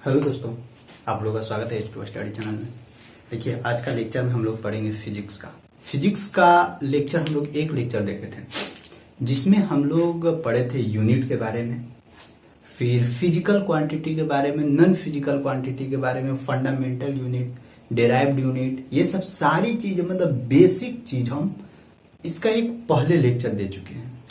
Hello दोस्तों, आप लोगों का स्वागत है H2 स्टडी चैनल में। देखिए, आज का लेक्चर में हम लोग पढ़ेंगे फिजिक्स का लेक्चर। हम लोग एक लेक्चर देखे थे जिसमें हम लोग पढ़े थे यूनिट के बारे में, फिर फिजिकल क्वांटिटी के बारे में, नॉन फिजिकल क्वांटिटी के बारे में, फंडामेंटल यूनिट, डेराइव्ड यूनिट, ये सब सारी चीज मतलब बेसिक चीज हम इसका एक पहले लेक्चर दे चुके हैं।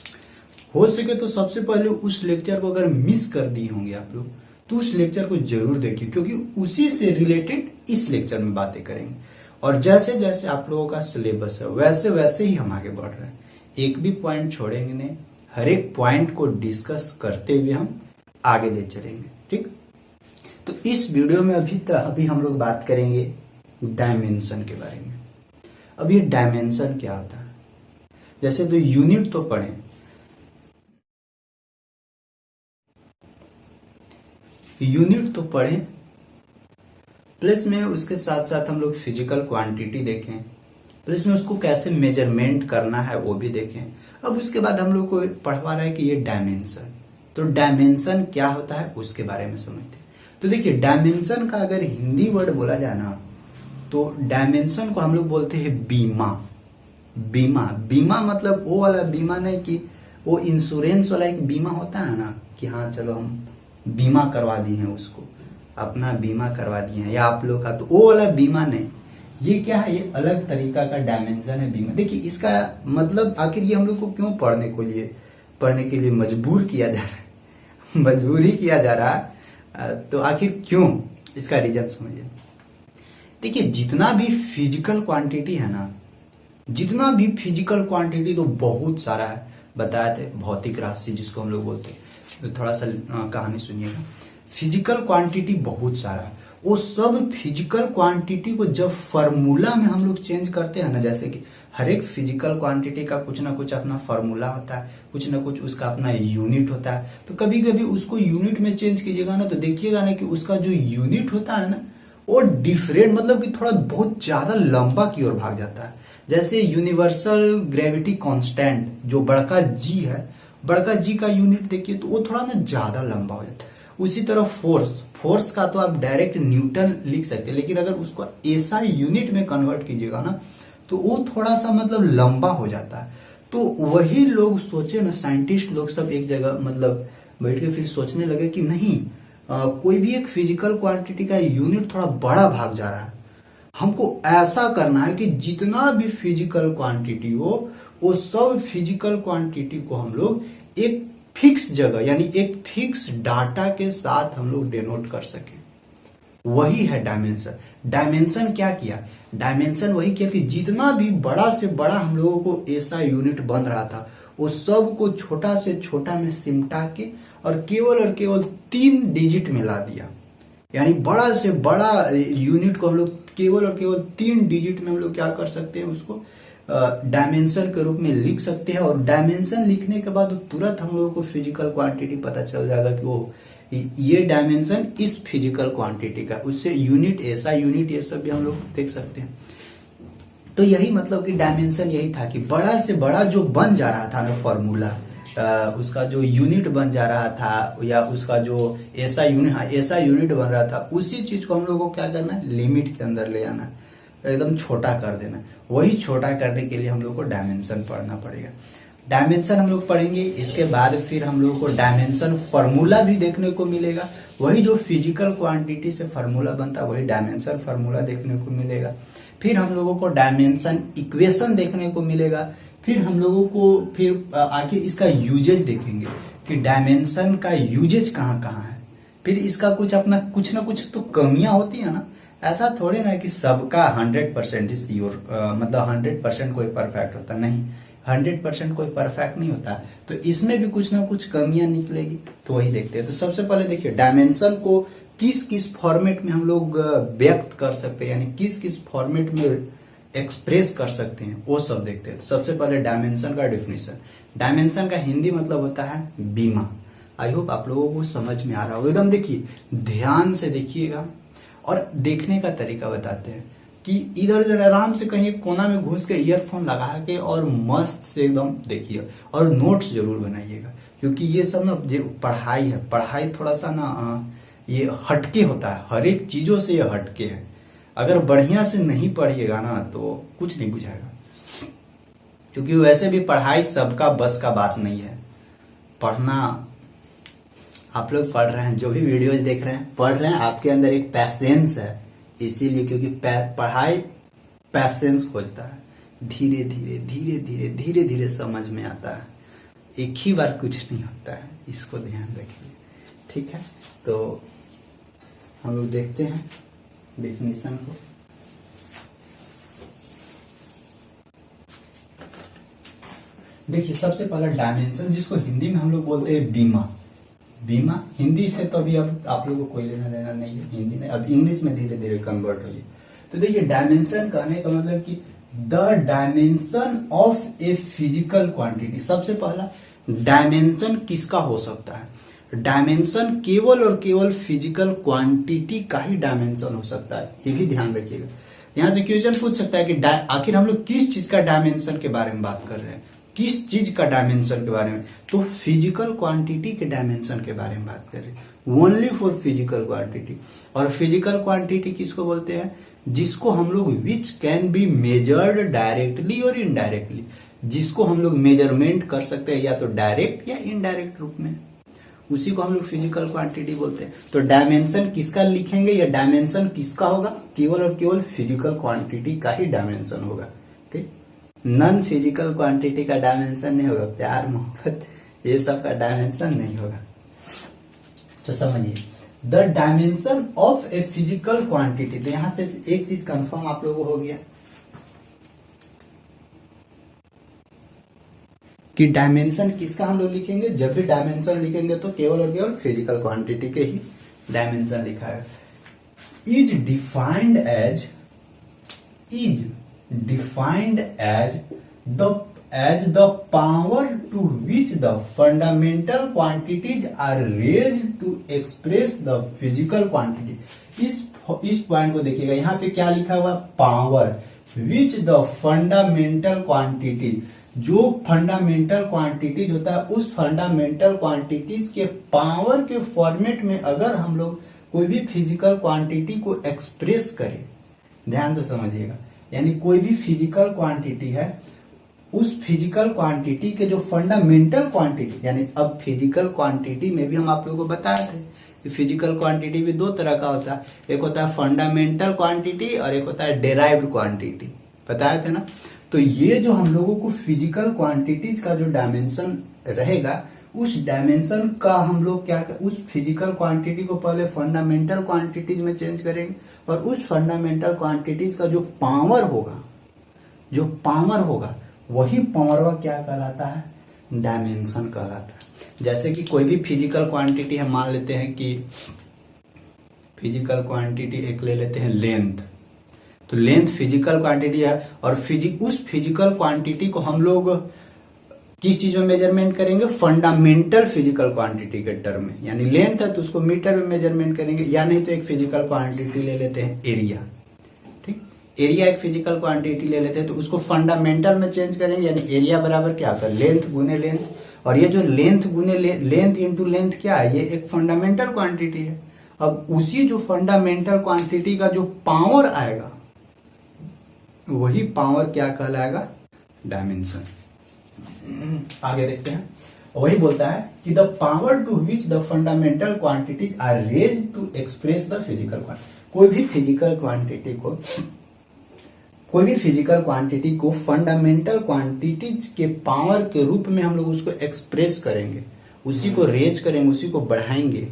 हो सके तो सबसे पहले उस लेक्चर को अगर मिस कर दिए होंगे आप लोग तो उस लेक्चर को जरूर देखिए, क्योंकि उसी से रिलेटेड इस लेक्चर में बातें करेंगे। और जैसे जैसे आप लोगों का सिलेबस है वैसे वैसे ही हम आगे बढ़ रहे हैं, एक भी पॉइंट छोड़ेंगे नहीं, हर एक पॉइंट को डिस्कस करते हुए हम आगे ले चलेंगे। ठीक, तो इस वीडियो में अभी हम लोग बात करेंगे डायमेंशन के बारे में। अब ये डायमेंशन क्या होता है? जैसे तो यूनिट तो पढ़े, यूनिट तो पढ़ें, प्लस में उसके साथ साथ हम लोग फिजिकल क्वांटिटी देखें, प्लस में उसको कैसे मेजरमेंट करना है वो भी देखें। अब उसके बाद हम लोग को पढ़वा रहा है कि ये डायमेंशन, तो डायमेंशन क्या होता है उसके बारे में समझते हैं। तो देखिए, डायमेंशन का अगर हिंदी वर्ड बोला जाए ना तो डायमेंशन को हम लोग बोलते हैं बीमा। बीमा मतलब वो वाला बीमा नहीं कि वो इंश्योरेंस वाला एक बीमा होता है ना, कि हाँ चलो हम बीमा करवा दी है, उसको अपना बीमा करवा दिए हैं या आप लोग का, तो वो वाला बीमा नहीं। ये क्या है? ये अलग तरीका का डायमेंशन है बीमा। देखिए, इसका मतलब आखिर ये हम लोग को क्यों पढ़ने के लिए मजबूर किया जा रहा है मजबूरी किया जा रहा है, तो आखिर क्यों, इसका रीजन समझिए। देखिए, जितना भी फिजिकल क्वांटिटी है ना, जितना भी फिजिकल क्वांटिटी तो बहुत सारा है, बताए थे भौतिक राशि जिसको हम लोग बोलते हैं। तो थोड़ा सा कहानी सुनिएगा। फिजिकल क्वांटिटी बहुत सारा है, वो सब फिजिकल क्वांटिटी को जब फॉर्मूला में हम लोग चेंज करते हैं ना, जैसे कि हर एक फिजिकल क्वांटिटी का कुछ ना कुछ अपना फॉर्मूला होता है, कुछ ना कुछ उसका अपना यूनिट होता है। तो कभी कभी उसको यूनिट में चेंज कीजिएगा ना तो देखिएगा ना कि उसका जो यूनिट होता है ना वो डिफरेंट, मतलब कि थोड़ा बहुत ज्यादा लंबा की ओर भाग जाता है। जैसे यूनिवर्सल ग्रेविटी कांस्टेंट जो बड़का जी है, बड़का जी का यूनिट देखिए तो वो थोड़ा ना ज्यादा लंबा हो जाता है। उसी तरह फोर्स का तो आप डायरेक्ट न्यूटन लिख सकते हैं, लेकिन अगर उसको ऐसा यूनिट में कन्वर्ट कीजिएगा ना तो वो थोड़ा सा मतलब लंबा हो जाता है। तो वही लोग सोचे ना, साइंटिस्ट लोग सब एक जगह मतलब बैठ के फिर सोचने लगे कि नहीं, कोई भी एक फिजिकल क्वांटिटी का यूनिट थोड़ा बड़ा भाग जा रहा है, हमको ऐसा करना है कि जितना भी फिजिकल क्वांटिटी हो वो सब फिजिकल क्वांटिटी को हम लोग एक फिक्स जगह यानी एक फिक्स डाटा के साथ हम लोग डिनोट कर सके। वही है डायमेंशन। डायमेंशन क्या किया? डायमेंशन वही किया कि जितना भी बड़ा से बड़ा हम लोगों को ऐसा यूनिट बन रहा था वो सब को छोटा से छोटा में सिमटा के और केवल 3 डिजिट में ला दिया। यानी बड़ा से बड़ा यूनिट को हम लोग केवल 3 डिजिट में हम लोग क्या कर सकते हैं, उसको डायमेंशन के रूप में लिख सकते हैं। और डायमेंशन लिखने के बाद तुरंत हम लोगों को फिजिकल क्वांटिटी पता चल जाएगा कि वो ये डायमेंशन इस फिजिकल क्वांटिटी का, उससे यूनिट ऐसा यूनिट ये सब भी हम लोग देख सकते हैं। तो यही मतलब कि डायमेंशन यही था कि बड़ा से बड़ा जो बन जा रहा था ना फॉर्मूला, उसका जो यूनिट बन जा रहा था या उसका जो ऐसा यूनिट बन रहा था, उसी चीज को हम लोगों को क्या करना है, लिमिट के अंदर ले आना, एकदम छोटा कर देना। वही छोटा करने के लिए हम लोग को डायमेंशन पढ़ना पड़ेगा। डायमेंशन हम लोग पढ़ेंगे, इसके बाद फिर हम लोग को डायमेंशन फॉर्मूला भी देखने को मिलेगा। वही जो फिजिकल क्वांटिटी से फॉर्मूला बनता है वही डायमेंशन फॉर्मूला देखने को मिलेगा। फिर हम लोगों को डायमेंशन इक्वेशन देखने को मिलेगा। फिर हम लोगों को फिर आगे इसका यूजेज देखेंगे कि डायमेंशन का यूजेज कहाँ कहाँ है। फिर इसका कुछ ना कुछ तो कमियां होती है ना, ऐसा थोड़े ना कि सबका 100% इज योर, मतलब 100% कोई परफेक्ट होता नहीं, 100% कोई परफेक्ट नहीं होता। तो इसमें भी कुछ ना कुछ कमियां निकलेगी, तो वही देखते हैं। तो सबसे पहले देखिए, डायमेंशन को किस किस फॉर्मेट में हम लोग व्यक्त कर सकते हैं, यानी किस किस फॉर्मेट में एक्सप्रेस कर सकते हैं, वो सब देखते हैं। सबसे पहले डायमेंशन का डेफिनेशन। डायमेंशन का हिंदी मतलब होता है बीमा। आई होप आप लोगों को समझ में आ रहा होगा। एकदम देखिए, ध्यान से देखिएगा और देखने का तरीका बताते हैं कि इधर उधर आराम से कहीं कोना में घुस के ईयरफोन लगा के और मस्त से एकदम देखिए और नोट्स जरूर बनाइएगा, क्योंकि ये सब ना जो पढ़ाई है, पढ़ाई थोड़ा सा ना ये हटके होता है, हर एक चीजों से ये हटके है। अगर बढ़िया से नहीं पढ़िएगा ना तो कुछ नहीं बुझाएगा, क्योंकि वैसे भी पढ़ाई सबका बस का बात नहीं है। पढ़ना, आप लोग पढ़ रहे हैं, जो भी वीडियोज देख रहे हैं पढ़ रहे हैं, आपके अंदर एक पैसेंस है, इसीलिए, क्योंकि पढ़ाई पैसेंस खोजता है। धीरे धीरे धीरे धीरे धीरे धीरे समझ में आता है, एक ही बार कुछ नहीं होता है, इसको ध्यान रखिए। ठीक है, तो हम लोग देखते हैं डेफिनेशन को। देखिए, सबसे पहला डायमेंशन, जिसको हिंदी में हम लोग बोलते हैं बीमा। बीमा हिंदी से तो अभी अब आप लोगों को कोई लेना देना नहीं है, हिंदी में, अब इंग्लिश में धीरे धीरे कन्वर्ट हुई। तो देखिए, डायमेंशन कहने का मतलब कि the dimension of A physical quantity. सबसे पहला डायमेंशन किसका हो सकता है? डायमेंशन केवल और केवल फिजिकल क्वांटिटी का ही डायमेंशन हो सकता है, ये भी ध्यान रखिएगा। यहां से क्वेश्चन पूछ सकता है कि आखिर हम लोग किस चीज का डायमेंशन के बारे में बात कर रहे हैं, किस चीज का डायमेंशन के बारे में? तो फिजिकल क्वांटिटी के डायमेंशन के बारे में बात कर रहे हैं, ओनली फॉर फिजिकल क्वांटिटी। और फिजिकल क्वांटिटी किसको बोलते हैं? जिसको हम लोग which can be measured directly और इनडायरेक्टली, जिसको हम लोग मेजरमेंट कर सकते हैं या तो डायरेक्ट या इनडायरेक्ट रूप में, उसी को हम लोग फिजिकल क्वांटिटी बोलते हैं। तो डायमेंशन किसका लिखेंगे या डायमेंशन किसका होगा? केवल और केवल फिजिकल क्वांटिटी का ही डायमेंशन होगा। ठीक, नॉन फिजिकल क्वांटिटी का डायमेंशन नहीं होगा, प्यार मोहब्बत ये सब का डायमेंशन नहीं होगा। तो समझिए, the dimension of A physical quantity. तो यहां से एक चीज कंफर्म आप लोगों को हो गया कि डायमेंशन किसका हम लोग लिखेंगे, जब भी डायमेंशन लिखेंगे तो केवल और केवल फिजिकल क्वांटिटी के ही डायमेंशन लिखा है। Is defined as the power to which the fundamental quantities are raised to express the physical quantity. इस पॉइंट को देखिएगा, यहाँ पे क्या लिखा हुआ? Power which the fundamental quantities. जो फंडामेंटल क्वांटिटीज होता है, उस फंडामेंटल क्वांटिटीज के पावर के फॉर्मेट में अगर हम लोग कोई भी फिजिकल क्वांटिटी को एक्सप्रेस करें, ध्यान से समझिएगा, यानी कोई भी फिजिकल क्वांटिटी है, उस फिजिकल क्वांटिटी के जो फंडामेंटल क्वांटिटी, यानी अब फिजिकल क्वांटिटी में भी हम आप लोगों को बताए थे कि फिजिकल क्वांटिटी भी दो तरह का होता है, एक होता है फंडामेंटल क्वांटिटी और एक होता है डेराइव्ड क्वांटिटी, बताए थे ना। तो ये जो हम लोगों को फिजिकल क्वांटिटीज का जो डायमेंशन रहेगा, उस डायमेंशन का हम लोग क्या, उस फिजिकल क्वांटिटी को पहले फंडामेंटल क्वांटिटीज में चेंज करेंगे, और उस फंडामेंटल क्वांटिटीज का जो पावर होगा वही पावर क्या कहलाता है? डायमेंशन कहलाता है। जैसे कि कोई भी फिजिकल क्वांटिटी है, मान लेते हैं कि फिजिकल क्वांटिटी एक ले लेते हैं लेंथ। तो लेंथ फिजिकल क्वांटिटी है, और उस फिजिकल क्वांटिटी को हम लोग किस चीज में मेजरमेंट करेंगे? फंडामेंटल फिजिकल क्वांटिटी के टर्म में, यानी लेंथ है तो उसको मीटर में मेजरमेंट करेंगे, या नहीं तो एक फिजिकल क्वांटिटी ले लेते हैं एरिया। ठीक, एरिया एक फिजिकल क्वांटिटी ले लेते हैं तो उसको फंडामेंटल में चेंज करेंगे, यानी एरिया बराबर क्या होता है? लेंथ गुने लेंथ। और ये जो लेंथ गुने लेंथ इंटू लेंथ क्या है? ये एक फंडामेंटल क्वांटिटी है। अब उसी जो फंडामेंटल क्वांटिटी का जो पावर आएगा, वही पावर क्या कहलाएगा? डायमेंशन। आगे देखते हैं, वही बोलता है कि the power to which the fundamental quantities are raised to express the physical quantity. कोई भी फिजिकल क्वांटिटी को फंडामेंटल क्वांटिटीज के पावर के रूप में हम लोग उसको एक्सप्रेस करेंगे, उसी को रेज करेंगे, उसी को बढ़ाएंगे,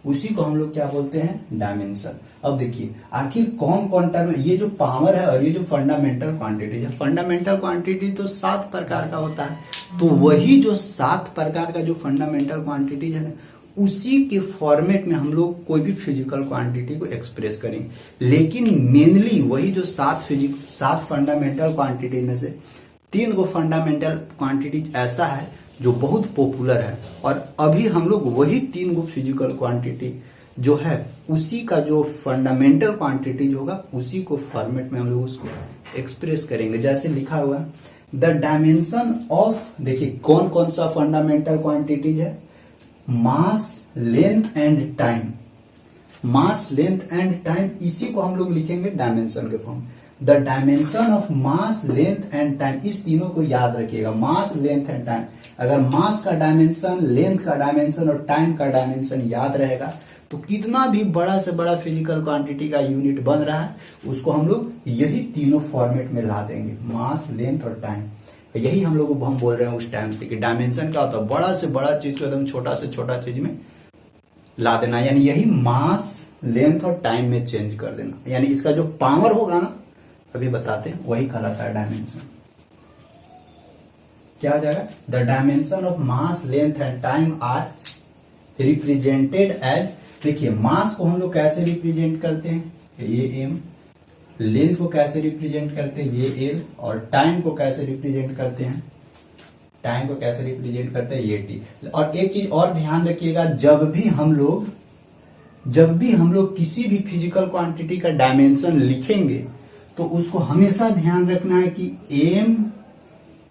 उसी को हम लोग क्या बोलते हैं? डायमेंशन। अब देखिए, आखिर कौन कौन टर्म, ये जो पावर है और ये जो फंडामेंटल क्वांटिटी है, फंडामेंटल क्वांटिटी तो 7 प्रकार का होता है, तो वही जो 7 प्रकार का जो फंडामेंटल क्वांटिटी है ना, उसी के फॉर्मेट में हम लोग कोई भी फिजिकल क्वांटिटी को एक्सप्रेस करेंगे। लेकिन मेनली वही जो 7 फंडामेंटल क्वांटिटी में से 3 को फंडामेंटल क्वांटिटी ऐसा है जो बहुत पॉपुलर है, और अभी हम लोग वही 3 को फिजिकल क्वांटिटी जो है, उसी का जो फंडामेंटल क्वांटिटीज होगा, उसी को फॉर्मेट में हम लोग उसको एक्सप्रेस करेंगे। जैसे लिखा हुआ द डायमेंशन ऑफ, देखिए कौन कौन सा फंडामेंटल क्वांटिटीज है? Mass, length and time. Mass, length and time, इसी को हम लोग लिखेंगे डायमेंशन के form. The dimension of mass, length and time, इस तीनों को याद रखिएगा, मास, लेंथ एंड टाइम। अगर मास का डायमेंशन, लेंथ का डायमेंशन और टाइम का डायमेंशन याद रहेगा तो कितना भी बड़ा से बड़ा फिजिकल क्वांटिटी का यूनिट बन रहा है उसको हम लोग यही तीनों फॉर्मेट में ला देंगे, मास, लेंथ और टाइम। यही हम लोग को हम बोल रहे हैं उस टाइम से कि डायमेंशन क्या होता है, बड़ा से बड़ा चीज को एकदम छोटा से छोटा चीज में ला देना, यानी यही मास, लेंथ और टाइम में चेंज कर देना, यानी इसका जो पावर होगा ना, अभी बताते हैं, वही कहलाता है डायमेंशन। क्या हो जाएगा, the dimension of mass, length and time are represented as, देखिए मास को हम लोग कैसे रिप्रेजेंट करते हैं, ये एम, लेंथ को कैसे रिप्रेजेंट करते हैं, ये एल, और टाइम को कैसे रिप्रेजेंट करते हैं, टाइम को कैसे रिप्रेजेंट करते हैं, ये टी। और एक चीज और ध्यान रखिएगा, जब भी हम लोग किसी भी फिजिकल क्वांटिटी का डायमेंशन लिखेंगे तो उसको हमेशा ध्यान रखना है कि एम,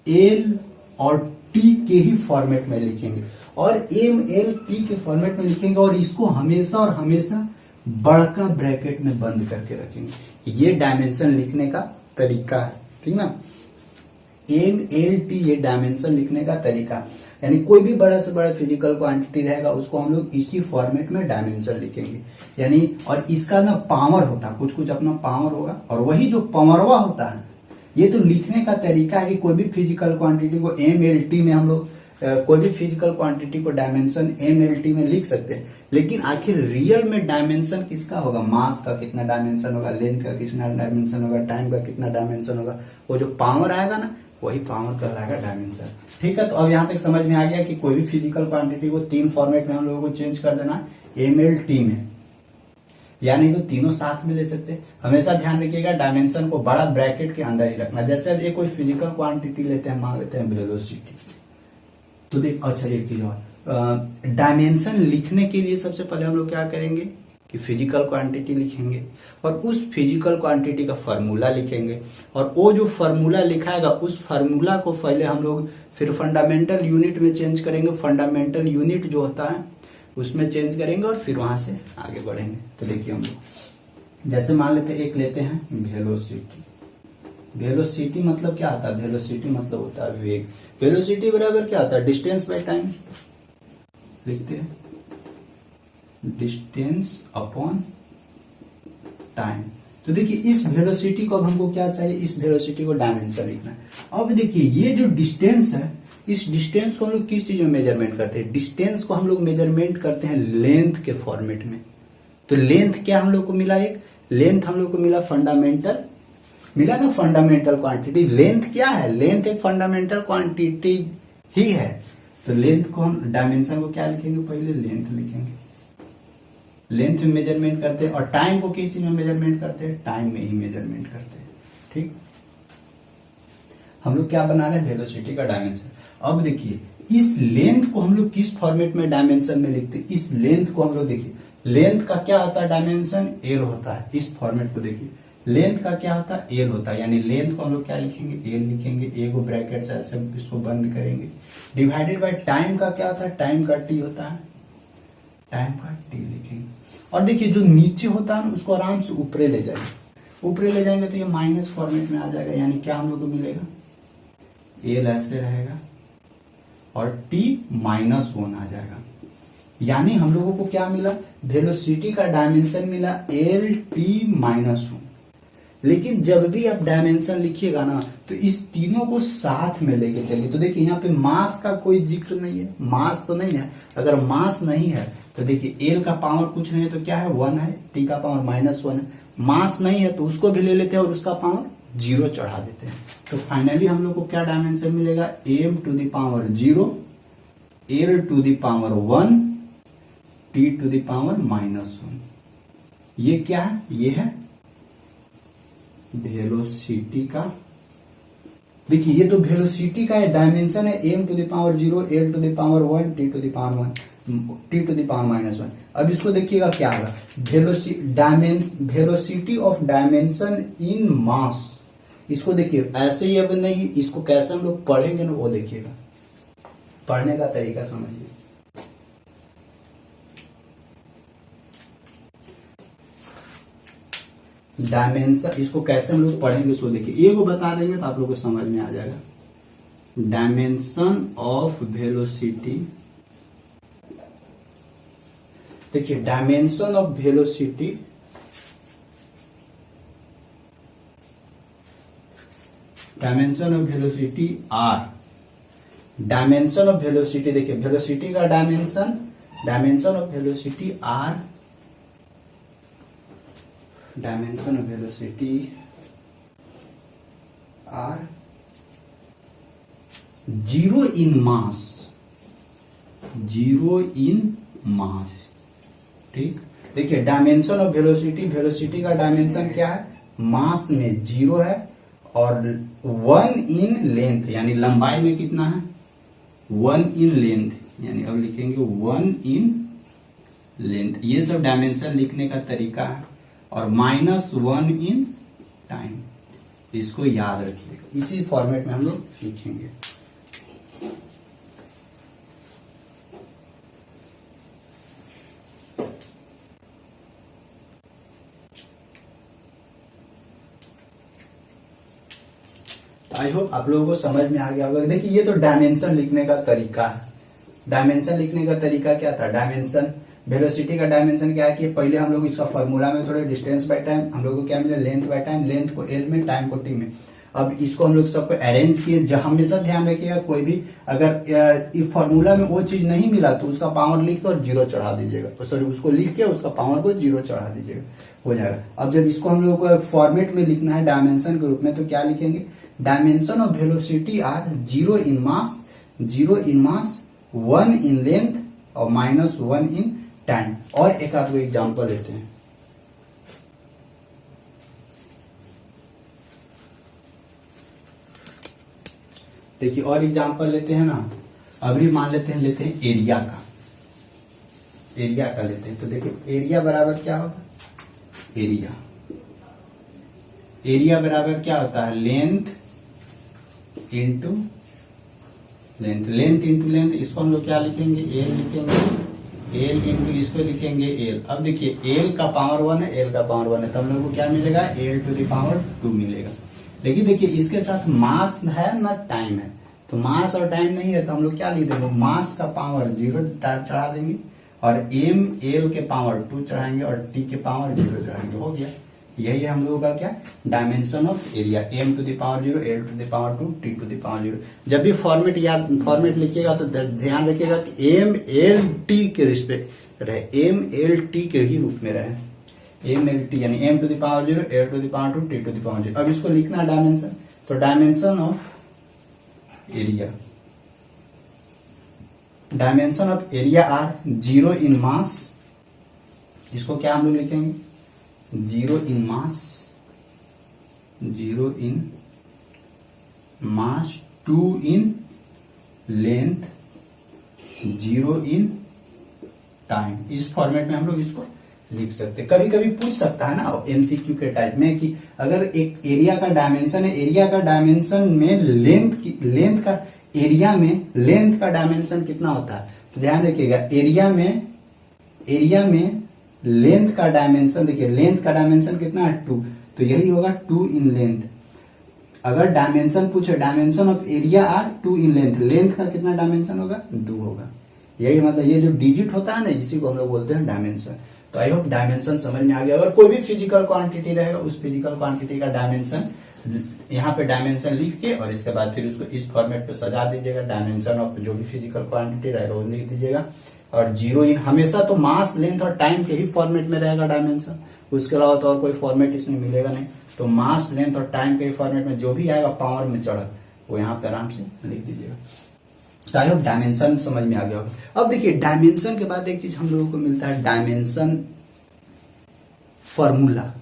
एल और टी के ही फॉर्मेट में लिखेंगे, और एम, एल, टी के फॉर्मेट में लिखेंगे, और इसको हमेशा और हमेशा बड़का ब्रैकेट में बंद करके रखेंगे। ये डायमेंशन लिखने का तरीका है, ठीक ना, एम, एल, टी, ये डायमेंशन लिखने का तरीका। यानी कोई भी बड़ा से बड़ा फिजिकल क्वांटिटी रहेगा उसको हम लोग इसी फॉर्मेट में डायमेंशन लिखेंगे, यानी, और इसका ना पावर होता है, कुछ कुछ अपना पावर होगा, और वही जो पावरवा होता है, ये तो लिखने का तरीका है कि कोई भी फिजिकल क्वांटिटी को एम, एल, टी में हम लोग कोई भी फिजिकल क्वांटिटी को डायमेंशन एम, एल, टी में लिख सकते हैं, लेकिन आखिर रियल में डायमेंशन किसका होगा, मास का कितना डायमेंशन होगा, लेंथ का कितना डायमेंशन होगा, टाइम का कितना डायमेंशन होगा, वो जो पावर आएगा ना, वही पावर कहलाएगा डायमेंशन। ठीक है, तो अब यहां तक समझ में आ गया कि कोई भी फिजिकल क्वांटिटी को तीन फॉर्मेट में हम लोगों को चेंज कर देना, एम, एल, टी में, यानी तो तीनों साथ में ले सकते हैं। हमेशा ध्यान रखिएगा डायमेंशन को बड़ा ब्रैकेट के अंदर ही रखना। जैसे अब एक कोई फिजिकल क्वांटिटी लेते हैं, मान लेते हैं वेलोसिटी, तो देख, अच्छा एक चीज और, डायमेंशन लिखने के लिए सबसे पहले हम लोग क्या करेंगे कि फिजिकल क्वांटिटी लिखेंगे, और उस फिजिकल क्वांटिटी का फॉर्मूला लिखेंगे, और वो जो फॉर्मूला लिखाएगा उस फॉर्मूला को पहले हम लोग फिर फंडामेंटल यूनिट में चेंज करेंगे, फंडामेंटल यूनिट जो होता है उसमें चेंज करेंगे, और फिर वहां से आगे बढ़ेंगे। तो देखिए हम लोग जैसे मान लेते एक लेते हैं वेलोसिटी। वेलोसिटी मतलब क्या आता है, वेलोसिटी मतलब होता है वेग। वेलोसिटी बराबर क्या होता है, डिस्टेंस बाय टाइम, लिखते हैं डिस्टेंस अपॉन टाइम। तो देखिए इस वेलोसिटी को अब हमको क्या चाहिए, इस वेलोसिटी को डायमेंशन लिखना है। अब देखिए ये जो डिस्टेंस है, इस डिस्टेंस को हम लोग किस चीज में मेजरमेंट करते हैं, डिस्टेंस को हम लोग मेजरमेंट करते हैं लेंथ के फॉर्मेट में। तो लेंथ क्या हम लोग को मिला, एक लेंथ हम लोग को मिला फंडामेंटल, मिला ना फंडामेंटल क्वांटिटी। लेंथ क्या है, लेंथ एक फंडामेंटल क्वांटिटी ही है। तो लेंथ को हम, डायमेंशन को क्या लिखेंगे, पहले लेंथ लिखेंगे, लेंथ में मेजरमेंट करते हैं, और टाइम को किस चीज में मेजरमेंट करते हैं, टाइम में ही मेजरमेंट करते हैं। ठीक, हम लोग क्या बना रहे हैं, वेलोसिटी का डायमेंशन। अब देखिए इस लेंथ को हम लोग किस फॉर्मेट में डायमेंशन में लिखते हैं, इस लेंथ को हम लोग देखिए, लेंथ का क्या होता है डायमेंशन, एल होता है। इस फॉर्मेट को देखिए, लेंथ का क्या होता है, एल होता है, यानी लेंथ को हम लोग क्या लिखेंगे, एल लिखेंगे, ए को ब्रैकेट से ऐसे इसको बंद करेंगे, डिवाइडेड बाय टाइम का क्या होता है, टाइम का टी होता है, टाइम का टी लिखेंगे। और देखिए जो नीचे होता है ना उसको आराम से ऊपरे ले जाएंगे, ऊपरे ले जाएंगे तो ये माइनस फॉर्मेट में आ जाएगा, यानी क्या हम लोग को मिलेगा, एल ऐसे रहेगा और टी -1 आ जाएगा। यानी हम लोगों को क्या मिला, वेलोसिटी का डायमेंशन मिला एल टी -1। लेकिन जब भी आप डायमेंशन लिखिएगा ना तो इस तीनों को साथ में लेके चलिए। तो देखिए यहाँ पे मास का कोई जिक्र नहीं है, मास तो नहीं है। अगर मास नहीं है तो देखिए एल का पावर कुछ नहीं है तो क्या है, 1 है, टी का पावर -1 है। मास नहीं है तो उसको भी ले लेते हैं और उसका पावर 0 चढ़ा देते हैं। तो फाइनली हम लोग को क्या डायमेंशन मिलेगा, m to the power 0, l to the power 1, t to the power -1। ये क्या है, ये है वेलोसिटी का। देखिए ये तो वेलोसिटी का डायमेंशन है, m to the power 0, l to the power 1, t to the power 1, t to the power -1। अब इसको देखिएगा क्या होगा, velocity of dimension in mass. इसको देखिए ऐसे ही अब नहीं, इसको कैसे हम लोग पढ़ेंगे ना वो देखिएगा, पढ़ने का तरीका समझिए। डायमेंशन, इसको कैसे हम लोग पढ़ेंगे सो देखिए, ए को बता देंगे तो आप लोग को समझ में आ जाएगा। डायमेंशन ऑफ वेलोसिटी, देखिए dimension of velocity, dimension of velocity are, dimension of velocity, देखिए वेलोसिटी का dimension, dimension of velocity are, dimension of velocity are, zero in mass, zero in mass, ठीक। देखिए डायमेंशन ऑफ वेलोसिटी, वेलोसिटी का dimension क्या है, मास में zero है, और 1 इन लेंथ यानी लंबाई में कितना है, 1 इन लेंथ, यानी अब लिखेंगे 1 इन लेंथ। ये सब डायमेंशन लिखने का तरीका है, और -1 इन टाइम, इसको याद रखिएगा, इसी फॉर्मेट में हम लोग लिखेंगे। आई होप आप लोगों को समझ में आ गया होगा। देखिए ये तो डायमेंशन लिखने का तरीका है। डायमेंशन लिखने का तरीका क्या था, डायमेंशन वेलोसिटी का डायमेंशन क्या है कि पहले हम लोग इसका फॉर्मूला में थोड़े डिस्टेंस बाय टाइम, हम लोग को क्या मिला, लेंथ बाय टाइम, लेंथ को एल में, टाइम को टी में। अब इसको हम लोग सबको अरेंज किए। जब हमेशा ध्यान रखिएगा कोई भी अगर फॉर्मूला में वो चीज नहीं मिला तो उसका पावर लिख कर जीरो चढ़ा दीजिएगा, सॉरी उसको लिख के उसका पावर को जीरो चढ़ा दीजिएगा, हो जाएगा। अब जब इसको हम लोग को फॉर्मेट में लिखना है डायमेंशन के रूप में, तो क्या लिखेंगे, dimension of velocity are zero in mass, zero in mass, 1 in length और -1 इन टाइम। और एक आध एग्जाम्पल लेते हैं। देखिए और एग्जाम्पल लेते हैं ना, अभी मान लेते हैं एरिया का, एरिया का लेते हैं। तो देखिए एरिया बराबर क्या होगा, एरिया, एरिया बराबर क्या होता है, length into length, length into length. इसको हम लोग क्या लिखेंगे, एल लिखेंगे, एल इंटू इसको लिखेंगे एल। अब देखिए एल का पावर 1 है, एल का पावर 1 है, तो हम लोग को क्या मिलेगा, एल टू द पावर 2 मिलेगा। लेकिन देखिए इसके साथ मास है ना टाइम है, तो मास और टाइम नहीं है तो हम लोग क्या लिख देंगे, मास का पावर 0 चढ़ा देंगे, और एम एल के पावर 2 चढ़ाएंगे, और टी के पावर 0 चढ़ाएंगे, हो गया। यही है हम लोगों का क्या, dimension of area, M to the power 0, L to the power 2, T to the power 0। जब भी फॉर्मेट लिखिएगा तो ध्यान रखिएगा कि एम एल टी के रिस्पेक्ट रहे, एम एल टी के ही रूप में रहे, एम एल टी यानी M to the power 0, L to the power 2, T to the power 0। अब इसको लिखना डायमेंशन, तो dimension of area, dimension of area are zero in mass, इसको क्या हम लोग लिखेंगे, zero in mass, zero in mass, 2 in length, 0 in time. इस फॉर्मेट में हम लोग इसको लिख सकते हैं। कभी कभी पूछ सकता है ना एमसीक्यू के टाइप में कि अगर एक एरिया का डायमेंशन है, एरिया का डायमेंशन में लेंथ का, एरिया में लेंथ का डायमेंशन कितना होता है, तो ध्यान रखिएगा एरिया में लेंथ का डायमेंशन, देखिए लेंथ का डायमेंशन कितना है 2, तो यही होगा 2 इन लेंथ। अगर डायमेंशन पूछे, dimension of area are 2 in length, length का कितना डायमेंशन होगा, 2 होगा। यही मतलब ये जो डिजिट होता है ना, इसी को हम लोग बोलते हैं डायमेंशन। तो आई होप डायमेंशन समझ में आ गया। अगर कोई भी फिजिकल क्वांटिटी रहेगा, उस फिजिकल क्वांटिटी का डायमेंशन यहाँ पे डायमेंशन लिख के, और इसके बाद फिर उसको इस फॉर्मेट पे सजा दीजिएगा। डायमेंशन ऑफ जो भी फिजिकल क्वांटिटी रहेगा वो लिख दीजिएगा, और 0 इन हमेशा तो मास, लेंथ और टाइम के ही फॉर्मेट में रहेगा डायमेंशन, उसके अलावा तो और कोई फॉर्मेट इसमें मिलेगा नहीं। तो मास, लेंथ और टाइम के ही फॉर्मेट में जो भी आएगा पावर में चढ़ा, वो यहाँ पे आराम से लिख दीजिएगा। तो आई होप डायमेंशन समझ में आ गया होगा। अब देखिए डायमेंशन के बाद एक चीज हम लोगों को मिलता है, डायमेंशन फॉर्मूला।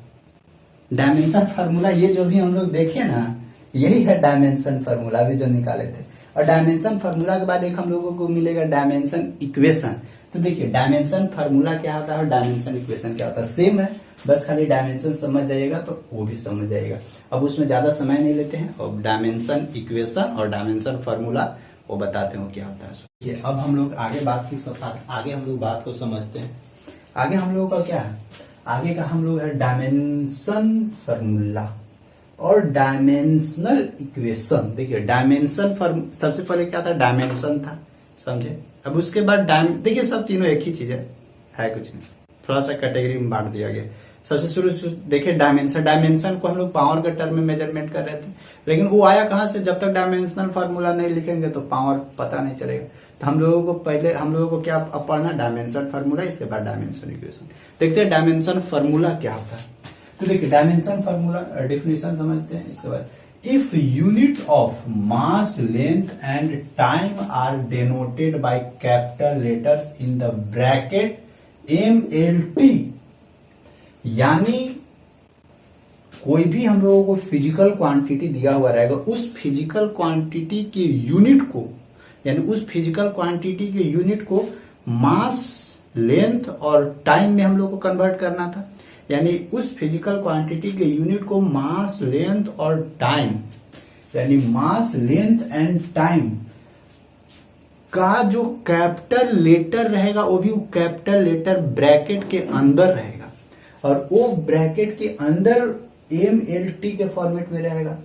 डायमेंशन फार्मूला, ये जो भी हम लोग देखे ना, यही है डायमेंशन फार्मूला भी जो निकाले थे। और डायमेंशन फार्मूला के बाद एक हम लोगों को मिलेगा डायमेंशन इक्वेशन। तो देखिए डायमेंशन फार्मूला क्या होता है और डायमेंशन इक्वेशन क्या होता है, सेम है, बस खाली डायमेंशन समझ जाइएगा तो वो भी समझ जाइएगा। अब उसमें ज्यादा समय नहीं लेते हैं, और डायमेंशन इक्वेशन और डायमेंशन फार्मूला वो बताते हो क्या होता है। देखिए अब हम लोग आगे हम लोग बात को समझते हैं। आगे हम लोगों का क्या है, आगे का हम लोग है डायमेंशन फार्मूला और डायमेंशनल इक्वेशन। देखिए डायमेंशन सबसे पहले क्या था, डायमेंशन था, समझे। अब उसके बाद देखिए सब तीनों एक ही चीज है कुछ नहीं, थोड़ा सा कैटेगरी में बांट दिया गया। सबसे शुरू देखिए डायमेंशन को हम लोग पावर के टर्म में मेजरमेंट कर रहे थे, लेकिन वो आया कहां से, जब तक डायमेंशनल फार्मूला नहीं लिखेंगे तो पावर पता नहीं चलेगा। तो हम लोगों को क्या अब पढ़ना, डायमेंशन फार्मूला, इसके बाद डायमेंशन इक्वेशन। देखते हैं डायमेंशन फार्मूला क्या होता है। तो देखिए डायमेंशन फार्मूला डेफिनेशन समझते हैं। इसके बाद if unit of mass length and time are denoted by capital letters in the bracket MLT, यानी कोई भी हम लोगों को फिजिकल क्वांटिटी दिया हुआ रहेगा, उस फिजिकल क्वांटिटी के यूनिट को, यानी उस फिजिकल क्वांटिटी के यूनिट को मास लेंथ और टाइम में हम लोग को कन्वर्ट करना था। यानी उस फिजिकल क्वांटिटी के यूनिट को मास लेंथ और टाइम, यानी मास लेंथ एंड टाइम का जो कैपिटल लेटर रहेगा वो भी कैपिटल लेटर ब्रैकेट के अंदर रहेगा, और वो ब्रैकेट के अंदर MLT के फॉर्मेट में रहेगा।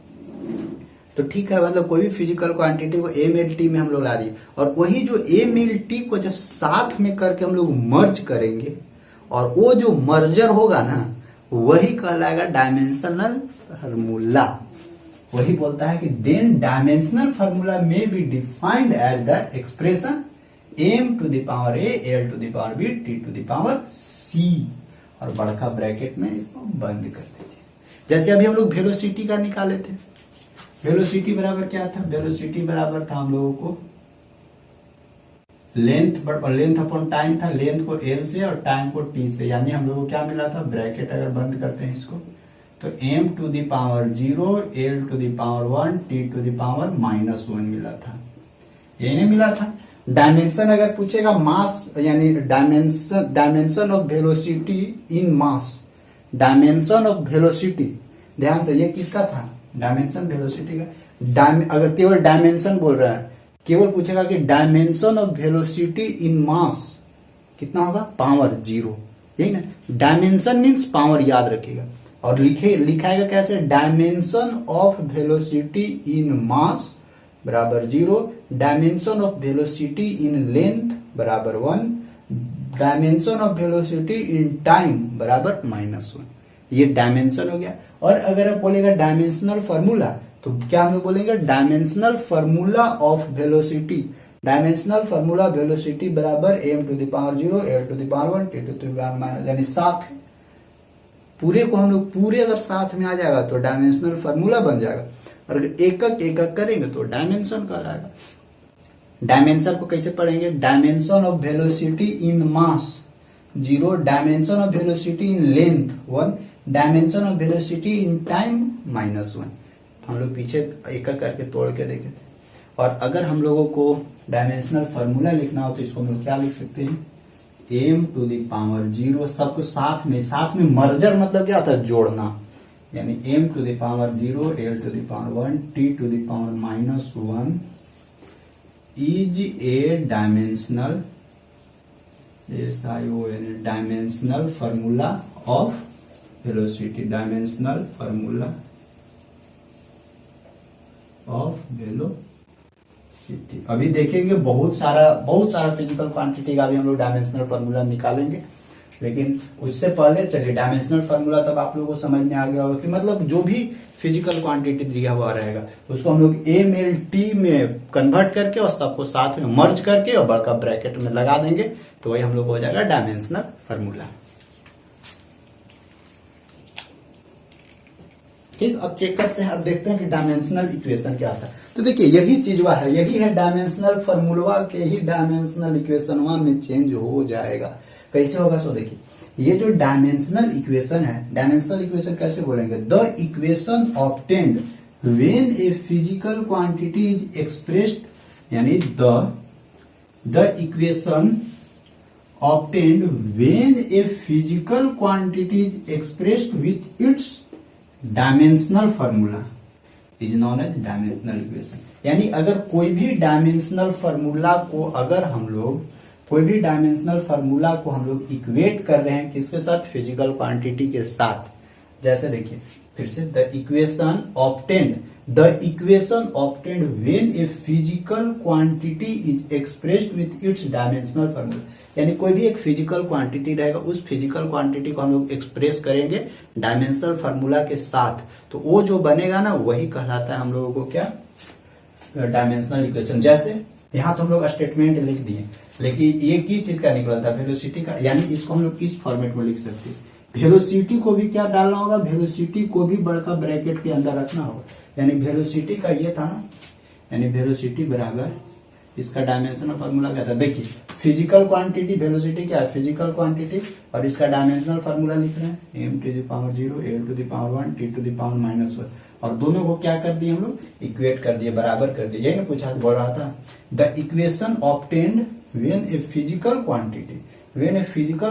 तो ठीक है, मतलब कोई भी फिजिकल क्वांटिटी को MLT में हम लोग ला दिए, और वही जो MLT को जब साथ में करके हम लोग मर्ज करेंगे, और वो जो मर्जर होगा ना वही कहलाएगा डायमेंशनल फार्मूला। वही बोलता है कि then dimensional formula may be defined as the expression m to the power a l to the power b t to the power c, और बड़का ब्रैकेट में इसको बंद कर दीजिए। जैसे अभी हम लोग वेलोसिटी का निकाले थे, वेलोसिटी बराबर क्या था, वेलोसिटी बराबर था हम लोगों को लेंथ अपॉन टाइम था, लेंथ को l से और टाइम को t से, यानी हम लोगों को क्या मिला था, ब्रैकेट अगर बंद करते हैं इसको तो m to the power 0 l to the power 1 t to the power -1 मिला था। ये नहीं मिला था। डायमेंशन अगर पूछेगा मास, यानी dimension of velocity in mass, dimension of velocity, ध्यान से ये किसका था, डायमेंशन वेलोसिटी का। अगर केवल डायमेंशन बोल रहा है, केवल पूछेगा कि डायमेंशन ऑफ वेलोसिटी इन मास कितना होगा, पावर 0, यही ना। डायमेंशन मींस पावर, याद रखिएगा। और लिखाएगा कैसे, डायमेंशन ऑफ वेलोसिटी इन मास बराबर 0, dimension of velocity in length बराबर 1, dimension of velocity in time बराबर -1। ये डायमेंशन हो गया। और अगर आप बोलेगा डायमेंशनल फार्मूला, तो क्या हम लोग बोलेंगे, dimensional formula of velocity, dimensional formula velocity बराबर m to the power 0 l to the power 1 t to the power minus, यानी साथ पूरे को हम लोग पूरे अगर साथ में आ जाएगा तो डायमेंशनल फार्मूला बन जाएगा, और एक एक करेंगे तो डायमेंशन कहलाएगा। डायमेंशन को कैसे पढ़ेंगे, dimension of velocity in mass 0, dimension of velocity in length 1, dimension of velocity in time -1। हम लोग पीछे एक एक करके तोड़ के देखे थे। और अगर हम लोगों को डायमेंशनल फार्मूला लिखना हो तो इसको हम लोग क्या लिख सकते हैं, m टू द पावर 0, सबको साथ में मर्जर मतलब क्या होता है, जोड़ना, यानी m to the power 0 l to the power 1 t to the power -1 is a dimensional dimensional formula of velocity, dimensional formula of velocity. अभी देखेंगे बहुत सारा फिजिकल क्वांटिटी का भी हम लोग डायमेंशनल फार्मूला निकालेंगे, लेकिन उससे पहले चलिए डायमेंशनल फार्मूला तब आप लोगों को समझ में आ गया होगा कि मतलब जो भी फिजिकल क्वांटिटी दिया हुआ रहेगा उसको हम लोग MLT में कन्वर्ट करके और सबको साथ में मर्ज करके और बड़का ब्रैकेट में लगा देंगे, तो वही हम लोग हो जाएगा डायमेंशनल फार्मूला। ठीक, अब चेक करते हैं, अब देखते हैं कि डायमेंशनल इक्वेशन क्या था। तो देखिए यही चीज वह है, यही है डायमेंशनल फार्मूला के ही डायमेंशनल इक्वेशन में चेंज हो जाएगा। कैसे होगा, सो देखिए ये जो डायमेंशनल इक्वेशन है, डायमेंशनल इक्वेशन कैसे बोलेंगे, the equation obtained when a physical quantity is expressed, यानी the equation obtained when a physical quantity is expressed with its dimensional formula is known as dimensional equation. यानी अगर कोई भी dimensional formula को अगर हम लोग कोई भी डायमेंशनल फार्मूला को हम लोग इक्वेट कर रहे हैं किसके साथ, फिजिकल क्वांटिटी के साथ। जैसे देखिए फिर से, the equation obtained when a physical quantity is expressed with its dimensional formula, यानी कोई भी एक फिजिकल क्वांटिटी रहेगा, उस फिजिकल क्वांटिटी को हम लोग एक्सप्रेस करेंगे डायमेंशनल फार्मूला के साथ, तो वो जो बनेगा ना वही कहलाता है हम लोगों को क्या, डायमेंशनल इक्वेशन। जैसे यहाँ तो हम लोग स्टेटमेंट लिख दिए, लेकिन ये किस चीज का निकला था, वेलोसिटी का, यानी इसको हम लोग इस फॉर्मेट में लिख सकते हैं। वेलोसिटी को भी क्या डालना होगा, वेलोसिटी को भी बड़का ब्रैकेट के अंदर रखना होगा, यानी वेलोसिटी का ये था ना, यानी वेलोसिटी बराबर इसका डायमेंशनल फार्मूला क्या था, देखिए फिजिकल क्वांटिटी, वेलोसिटी क्या है, फिजिकल क्वांटिटी, और इसका डायमेंशनल फार्मूला लिख रहे हैं m⁻0 l⁻1 t⁻⁻1, और दोनों को क्या कर दिए हम लोग, इक्वेट कर दिए, बराबर कर दिए। यही ना पूछा बोल रहा था, the equation obtained when a physical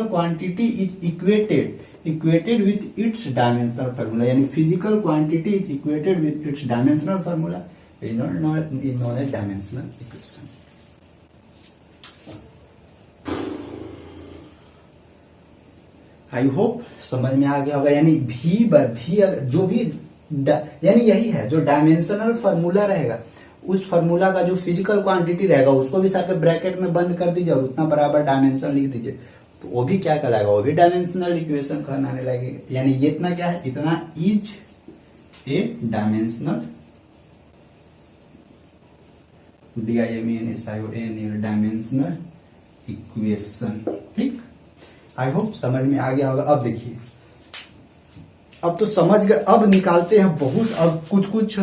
quantity is equated with its dimensional formula, यानी physical quantity is equated with its dimensional formula is known as dimensional equation. I hope समझ में आ गया होगा, यानी भी जो भी यानी यही है, जो डायमेंशनल फार्मूला रहेगा उस फार्मूला का जो फिजिकल क्वांटिटी रहेगा उसको भी साथ ब्रैकेट में बंद कर दीजिए और उतना बराबर डायमेंशन लिख दीजिए, तो वो भी क्या कहलाएगा, वो भी डायमेंशनल इक्वेशन कहलाने लगेगा। यानी ये इतना क्या है, इतना is a dimensional dimensional equation. ठीक, आई होप समझ में आ गया होगा। अब देखिए, अब तो समझ गए, अब निकालते हैं बहुत, अब कुछ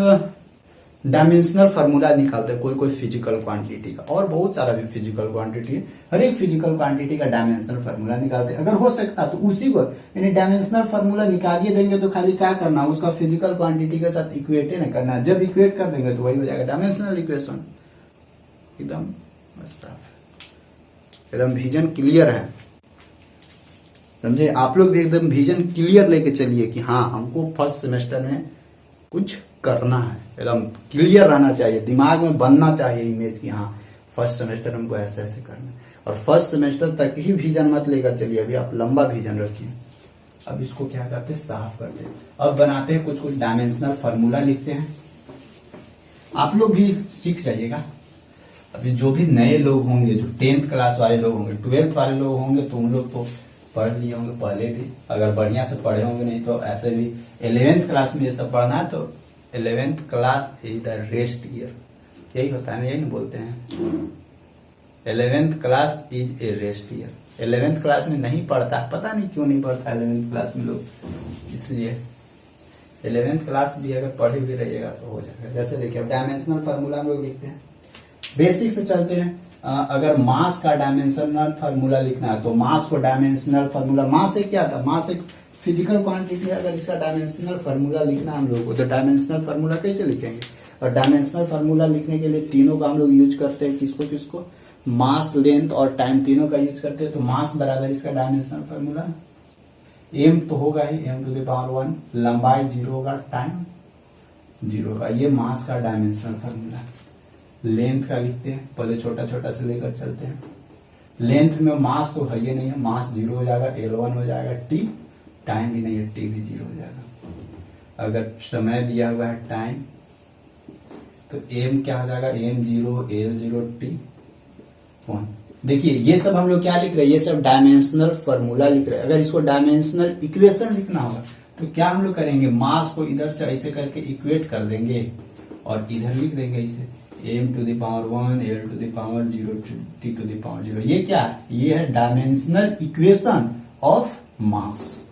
डायमेंशनल फार्मूला निकालते हैं कोई फिजिकल क्वांटिटी का, और बहुत सारा भी फिजिकल क्वांटिटी है, हर एक फिजिकल क्वांटिटी का डायमेंशनल फार्मूला निकालते हैं। अगर हो सकता तो उसी को, यानी डायमेंशनल फार्मूला निकालिए देंगे तो खाली क्या करना, उसका फिजिकल क्वांटिटी के साथ इक्वेट नहीं करना, जब इक्वेट कर देंगे तो वही हो जाएगा डायमेंशनल इक्वेशन। एकदम साफ, एकदम विजन क्लियर है, समझे आप लोग भी, एकदम विजन क्लियर लेके चलिए कि हाँ हमको फर्स्ट सेमेस्टर में कुछ करना है, एकदम क्लियर रहना चाहिए, दिमाग में बनना चाहिए इमेज कि हाँ फर्स्ट सेमेस्टर हमको ऐसे ऐसे करना है। और फर्स्ट सेमेस्टर तक ही विजन मत लेकर चलिए, अभी आप लंबा विजन रखिए। अब इसको क्या करते हैं, साफ करते हैं। अब बनाते हैं कुछ डायमेंशनल फार्मूला लिखते हैं, आप लोग भी सीख जाइएगा। अभी जो भी नए लोग होंगे, जो 10th क्लास वाले लोग होंगे, 12th वाले लोग होंगे, तो उन लोग तो पढ़ लिए होंगे पहले भी, अगर बढ़िया से पढ़े होंगे, नहीं तो ऐसे भी 11th क्लास में ये सब पढ़ना है, तो 11th class is the rest year, यही होता है ना, यही बोलते हैं 11th class is a rest year. 11th class में नहीं पढ़ता, पता नहीं क्यों नहीं पढ़ता 11th क्लास में लोग, इसलिए 11th क्लास भी अगर पढ़े भी रहिएगा तो हो जाएगा। जैसे देखिए डायमेंशनल फार्मूला हम लोग लिखते हैं, बेसिक से चलते हैं। अगर मास का डायमेंशनल फार्मूला लिखना है तो मास को डायमेंशनल फार्मूला, मास एक क्या था, मास एक फिजिकल क्वांटिटी है, अगर इसका डायमेंशनल फार्मूला लिखना है हम लोग को, तो डायमेंशनल फार्मूला कैसे लिखेंगे, और डायमेंशनल फार्मूला लिखने के लिए तीनों का हम लोग यूज करते हैं, किसको मास, लेंथ और टाइम तीनों का यूज करते हैं। तो मास बराबर इसका डायमेंशनल फार्मूला एम तो होगा ही, m⁻1, लंबाई 0 होगा, टाइम 0 का, ये मास का डायमेंशनल फार्मूला। लेंथ का लिखते हैं, पहले छोटा छोटा से लेकर चलते हैं। लेंथ में मास तो है ही नहीं है, मास 0 हो जाएगा, L1 हो जाएगा, t टाइम भी नहीं है, t भी 0 हो जाएगा। अगर समय दिया हुआ है टाइम, तो m क्या हो जाएगा, m0 L0 t 1। देखिए ये सब हम लोग क्या लिख रहे हैं, ये सब डायमेंशनल फार्मूला लिख रहे हैं। अगर इसको डायमेंशनल इक्वेशन लिखना होगा तो क्या हम लोग करेंगे, मास को इधर से ऐसे करके इक्वेट कर देंगे और इधर लिख देंगे इसे m⁻1 L⁻0 t⁻0। ये क्या है, ये है डायमेंशनल इक्वेशन ऑफ मास।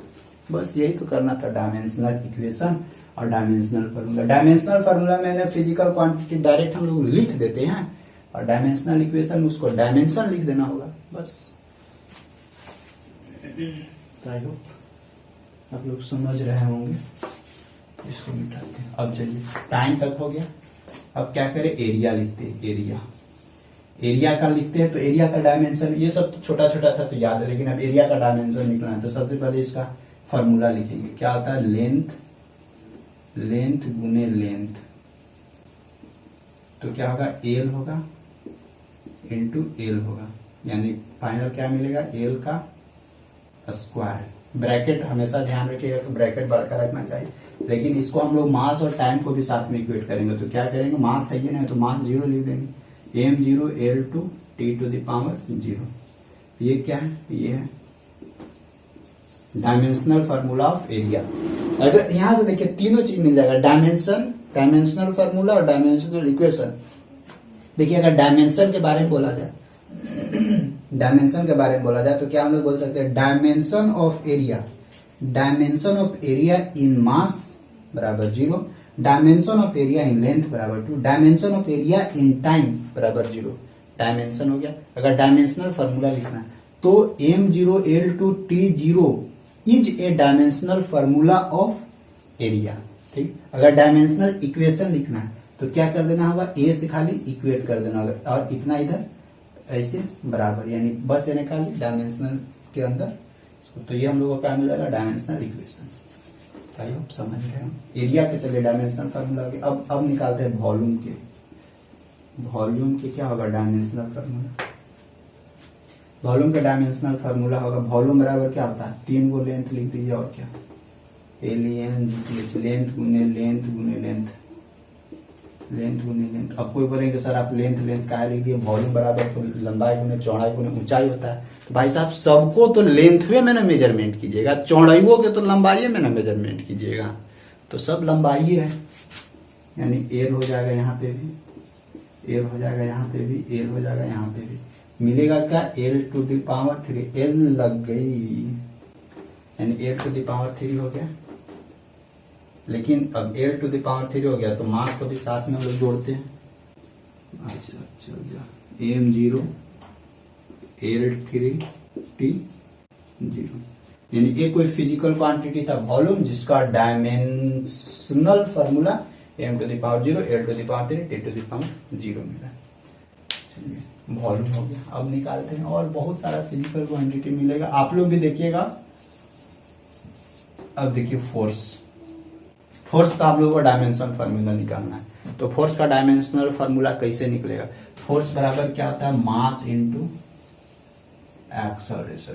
बस यही तो करना था, डायमेंशनल इक्वेशन और डायमेंशनल फार्मूला। डायमेंशनल फार्मूला में फिजिकल क्वांटिटी डायरेक्ट हम लोग लिख देते हैं, और डायमेंशनल इक्वेशन उसको डायमेंशन लिख देना होगा बस। आई होप आप लोग समझ रहे होंगे। इसको मिटाते हैं। अब चलिए टाइम तक हो गया, अब क्या करें, एरिया लिखते हैं। एरिया का लिखते हैं, तो एरिया का डायमेंशन, ये सब तो छोटा छोटा था तो याद है, लेकिन अब एरिया का डायमेंशन निकलना है, तो सबसे पहले इसका फॉर्मूला लिखेंगे। क्या होता है, लेंथ गुने लेंथ, तो क्या होगा, एल होगा इंटू एल होगा, यानी फाइनल क्या मिलेगा, एल का स्क्वायर। ब्रैकेट हमेशा ध्यान रखिएगा कि ब्रैकेट बढ़कर रखना चाहिए, लेकिन इसको हम लोग मास और टाइम को भी साथ में इक्वेट करेंगे। तो क्या करेंगे, मास है ये ना, तो मास 0 लिख देंगे, m0 L2 T⁻0। ये क्या है, ये है डायमेंशनल फार्मूला ऑफ एरिया। अगर यहां से देखिए तीनों चीज मिल जाएगा, डायमेंशनल फार्मूला और डायमेंशनल इक्वेशन। देखिए अगर डायमेंशन के बारे में बोला जाए तो क्या हम लोग बोल सकते हैं, डायमेंशन ऑफ एरिया इन मास बराबर 0, dimension of area in length बराबर 2, dimension of area in time बराबर 0। डायमेंशन हो गया। अगर डायमेंशनल फार्मूला लिखना है तो m0 L2 T0 is a dimensional formula of area. ठीक, अगर डायमेंशनल इक्वेशन लिखना है तो क्या कर देना होगा, ए से खाली इक्वेट कर देना होगा और इतना इधर ऐसे बराबर, यानी बस ये निकाली डायमेंशनल के अंदर। तो ये हम लोगों को क्या मिल जाएगा, डायमेंशनल इक्वेशन। तो आप समझ रहे हैं, एरिया के चलिए डायमेंशनल फार्मूला हो गया। अब निकालते हैं वॉल्यूम के क्या होगा, डायमेंशनल फार्मूला। वॉल्यूम का डायमेंशनल फार्मूला होगा, वॉल्यूम बराबर क्या होता है, 3 को लेंथ लिख दीजिए और क्या, लेंथ गुने लेंथ। अब कोई बोलेंगे सर आप लेंथ क्या लिख दिए, वॉल्यूम बराबर तो लंबाई गुने चौड़ाई गुने ऊंचाई होता है। तो भाई साहब सबको तो लेंथवे में ना मेजरमेंट कीजिएगा, चौड़ाइयों के तो लंबाई में ना मेजरमेंट कीजिएगा। तो सब लंबाई है, यानी एल हो जाएगा यहाँ पे भी, एल हो जाएगा यहाँ पे भी, एल हो जाएगा यहाँ पे भी। मिलेगा क्या, l⁻3, एल लग गई, यानी l⁻3 हो गया। लेकिन अब l⁻3 हो गया तो मास को भी साथ में हम लोग जोड़ते हैं। अच्छा चल जा, m0 L3 T0, यानी ये कोई फिजिकल क्वांटिटी था वॉल्यूम, जिसका dimensional formula m⁻0 L⁻3 T⁻0 मिला। चलिए वॉल्यूम हो गया। अब निकालते हैं, और बहुत सारा फिजिकल क्वांटिटी मिलेगा, आप लोग भी देखिएगा। अब देखिए फोर्स का आप लोगों को डायमेंशन फार्मूला निकालना है। तो फोर्स का डायमेंशनल फार्मूला कैसे निकलेगा, फोर्स बराबर क्या होता है, mass into acceleration,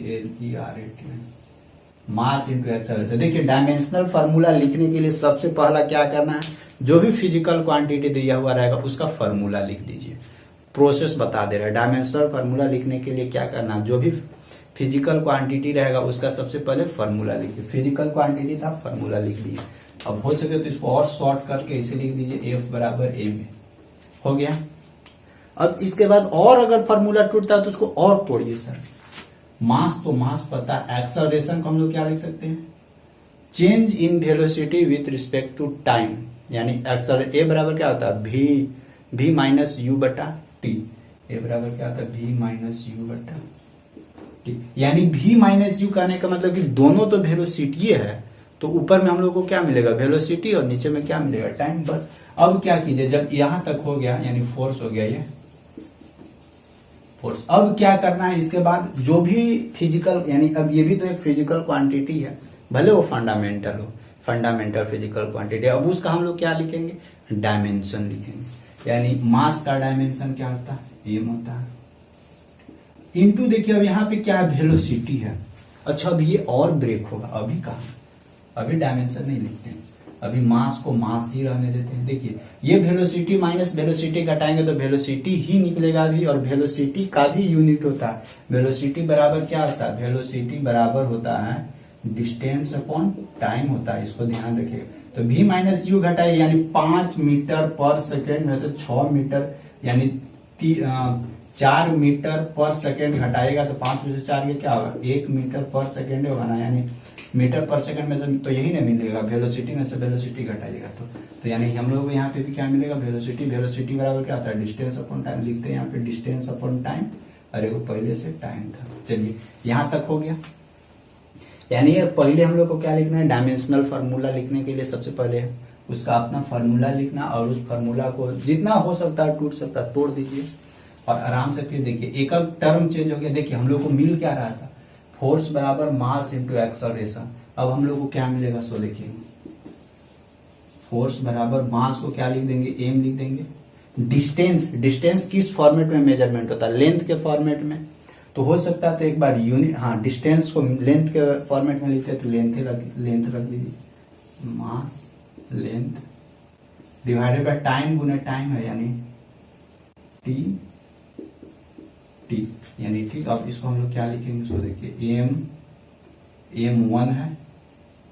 ACCLERAT, mass into acceleration. देखिए डायमेंशनल फार्मूला लिखने के लिए सबसे पहला क्या करना है, जो भी फिजिकल क्वांटिटी दिया हुआ रहेगा उसका फार्मूला लिख दीजिए। प्रोसेस बता दे रहा है, डायमेंशनल फार्मूला लिखने के लिए क्या करना है, जो भी फिजिकल क्वांटिटी रहेगा उसका सबसे पहले फार्मूला लिखिए। फिजिकल क्वांटिटी था, फार्मूला लिख दिए। अब हो सके तो इसको और शॉर्ट करके इसे लिख दीजिए, F बराबर M हो गया। अब इसके बाद और अगर फार्मूला टूटता है तो उसको और तोड़िए सर। मास तो मास पता है, एक्सेलरेशन को हम लोग क्या लिख सकते हैं, change in velocity with respect to time, यानी एक्सेलरेशन ए बराबर क्या होता है, v माइनस यू बटा टी। ए बराबर क्या होता है, v माइनस यू बटा टी, यानी v माइनस यू कहने का मतलब कि दोनों तो वेलोसिटी है, तो ऊपर में हम लोग को क्या मिलेगा, वेलोसिटी, और नीचे में क्या मिलेगा, टाइम। बस अब क्या कीजिए, जब यहां तक हो गया यानी फोर्स हो गया, ये फोर्स। अब क्या करना है, इसके बाद जो भी फिजिकल, यानी अब ये भी तो एक फिजिकल क्वांटिटी है, भले वो फंडामेंटल हो, फंडामेंटल फिजिकल क्वांटिटी। अब उसका हम लोग क्या लिखेंगे, डायमेंशन लिखेंगे। यानी मास का डायमेंशन क्या होता है, एम होता है, इनटू देखिए अब यहाँ पे क्या वेलोसिटी है। अच्छा अब ये और ब्रेक होगा, अभी कहा, अभी डायमेंशन नहीं लिखते हैं, अभी मास को मास ही रहने देते हैं। देखिए ये वेलोसिटी माइनस वेलोसिटी घटाएंगे तो वेलोसिटी ही निकलेगा अभी, और वेलोसिटी का भी यूनिट होता है। वेलोसिटी बराबर क्या होता है, वेलोसिटी बराबर होता है डिस्टेंस अपॉन टाइम होता है, इसको ध्यान रखिएगा। तो v माइनस यू घटाए, यानी 5 मीटर पर सेकेंड में से 6 मीटर यानी 4 मीटर पर सेकेंड घटाएगा तो 5 में से 4 के क्या होगा, 1 मीटर पर सेकेंड होगा ना, यानी मीटर पर सेकंड में से तो यही नहीं मिलेगा, वेलोसिटी में से वेलोसिटी घटाइएगा तो यानी हम लोग को यहाँ पे भी क्या मिलेगा, वेलोसिटी। वेलोसिटी बराबर क्या होता है, डिस्टेंस अपॉन टाइम। लिखते हैं यहाँ पे डिस्टेंस अपॉन टाइम, अरे वो पहले से टाइम था। चलिए यहाँ तक हो गया, यानी पहले हम लोग को क्या लिखना है, डायमेंशनल फार्मूला लिखने के लिए सबसे पहले उसका अपना फार्मूला लिखना, और उस फार्मूला को जितना हो सकता है टूट सकता है तोड़ दीजिए, और आराम से फिर देखिए एक टर्म चेंज हो गया। देखिए हम लोग को मिल क्या रहा था, फोर्स बराबर मास इंटू एक्सेलरेशन। अब हम लोग को क्या मिलेगा, सो देखिए फोर्स बराबर मास को क्या लिख देंगे, एम लिख देंगे, डिस्टेंस, डिस्टेंस किस फॉर्मेट में मेजरमेंट होता है? लेंथ के फॉर्मेट में। तो हो सकता है तो एक बार यूनिट, हाँ डिस्टेंस को लेंथ के फॉर्मेट में लिखते हैं तो लेंथ रख दीजिए, मास लेंथ डिवाइडेड बाय टाइम गुने टाइम है यानी टी टी यानी ठीक। अब इसको हम लोग क्या लिखेंगे, इसको देखिए एम 1 है,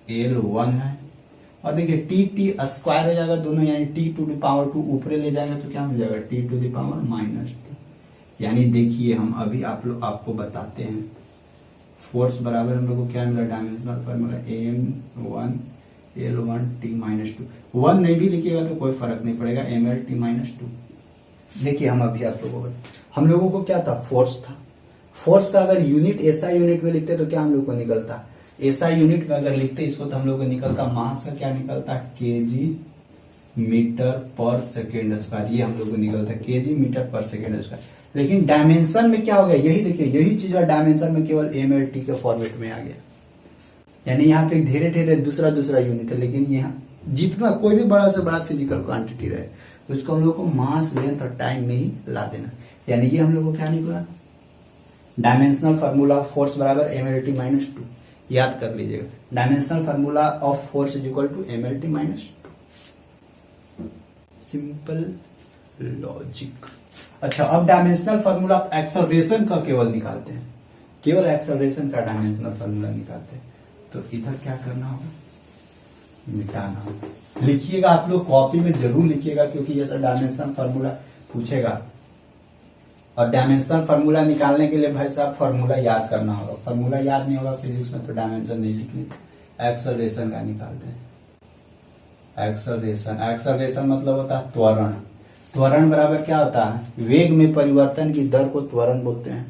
एल 1 है, और देखिए टी टी स्क्वायर हो जाएगा दोनों, यानी टी टू द पावर 2 ऊपर ले जाएगा तो क्या हो जाएगा टी टू द पावर -2। यानी देखिए हम अभी आपको बताते हैं, फोर्स बराबर हम लोग को क्या मिला, dimensional formula m1 l1 t -2। 1 नहीं भी लिखिएगा तो कोई फर्क नहीं पड़ेगा, ml t -2। देखिए हम अभी आप लोगों को, हम लोगों को क्या था, फोर्स था। फोर्स का अगर यूनिट एसआई यूनिट में लिखते तो क्या हम लोग को निकलता, एसआई यूनिट में अगर लिखते इसको तो हम लोग को निकलता, मास का क्या निकलता, केजी मीटर पर सेकेंड स्क्वायर, ये हम लोग को निकलता है केजी मीटर पर सेकेंड स्क्वायर। लेकिन डायमेंशन में क्या हो गया, यही देखिए यही चीज डायमेंशन में केवल mlt के फॉर्मेट में आ गया। यानी यहाँ पे धीरे धीरे दूसरा यूनिट है, लेकिन यहाँ जितना कोई भी बड़ा से बड़ा फिजिकल क्वांटिटी रहे उसको हम लोग को मास लेंथ और टाइम में ही ला देना। यानी ये हम लोग को क्या निकला, डायमेंशनल फार्मूला ऑफ फोर्स बराबर mlt -2। याद कर लीजिएगा, dimensional formula of force is equal to mlt -2। Simple logic. अच्छा अब डायमेंशनल फार्मूला ऑफ एक्सेलरेशन का केवल निकालते हैं, केवल एक्सेलरेशन का डायमेंशनल फार्मूला निकालते हैं। तो इधर क्या करना होगा, मिटाना होगा। लिखिएगा आप लोग कॉपी में जरूर लिखिएगा, क्योंकि ये सब डायमेंशनल फार्मूला पूछेगा। और डायमेंशनल फार्मूला निकालने के लिए भाई साहब फार्मूला याद करना होगा, फार्मूला याद नहीं होगा फिजिक्स में तो डायमेंशन नहीं लिखनी। एक्सेलरेशन का निकालते हैं, एक्सेलरेशन मतलब होता है त्वरण। त्वरण बराबर क्या होता है, वेग में परिवर्तन की दर को त्वरण बोलते हैं।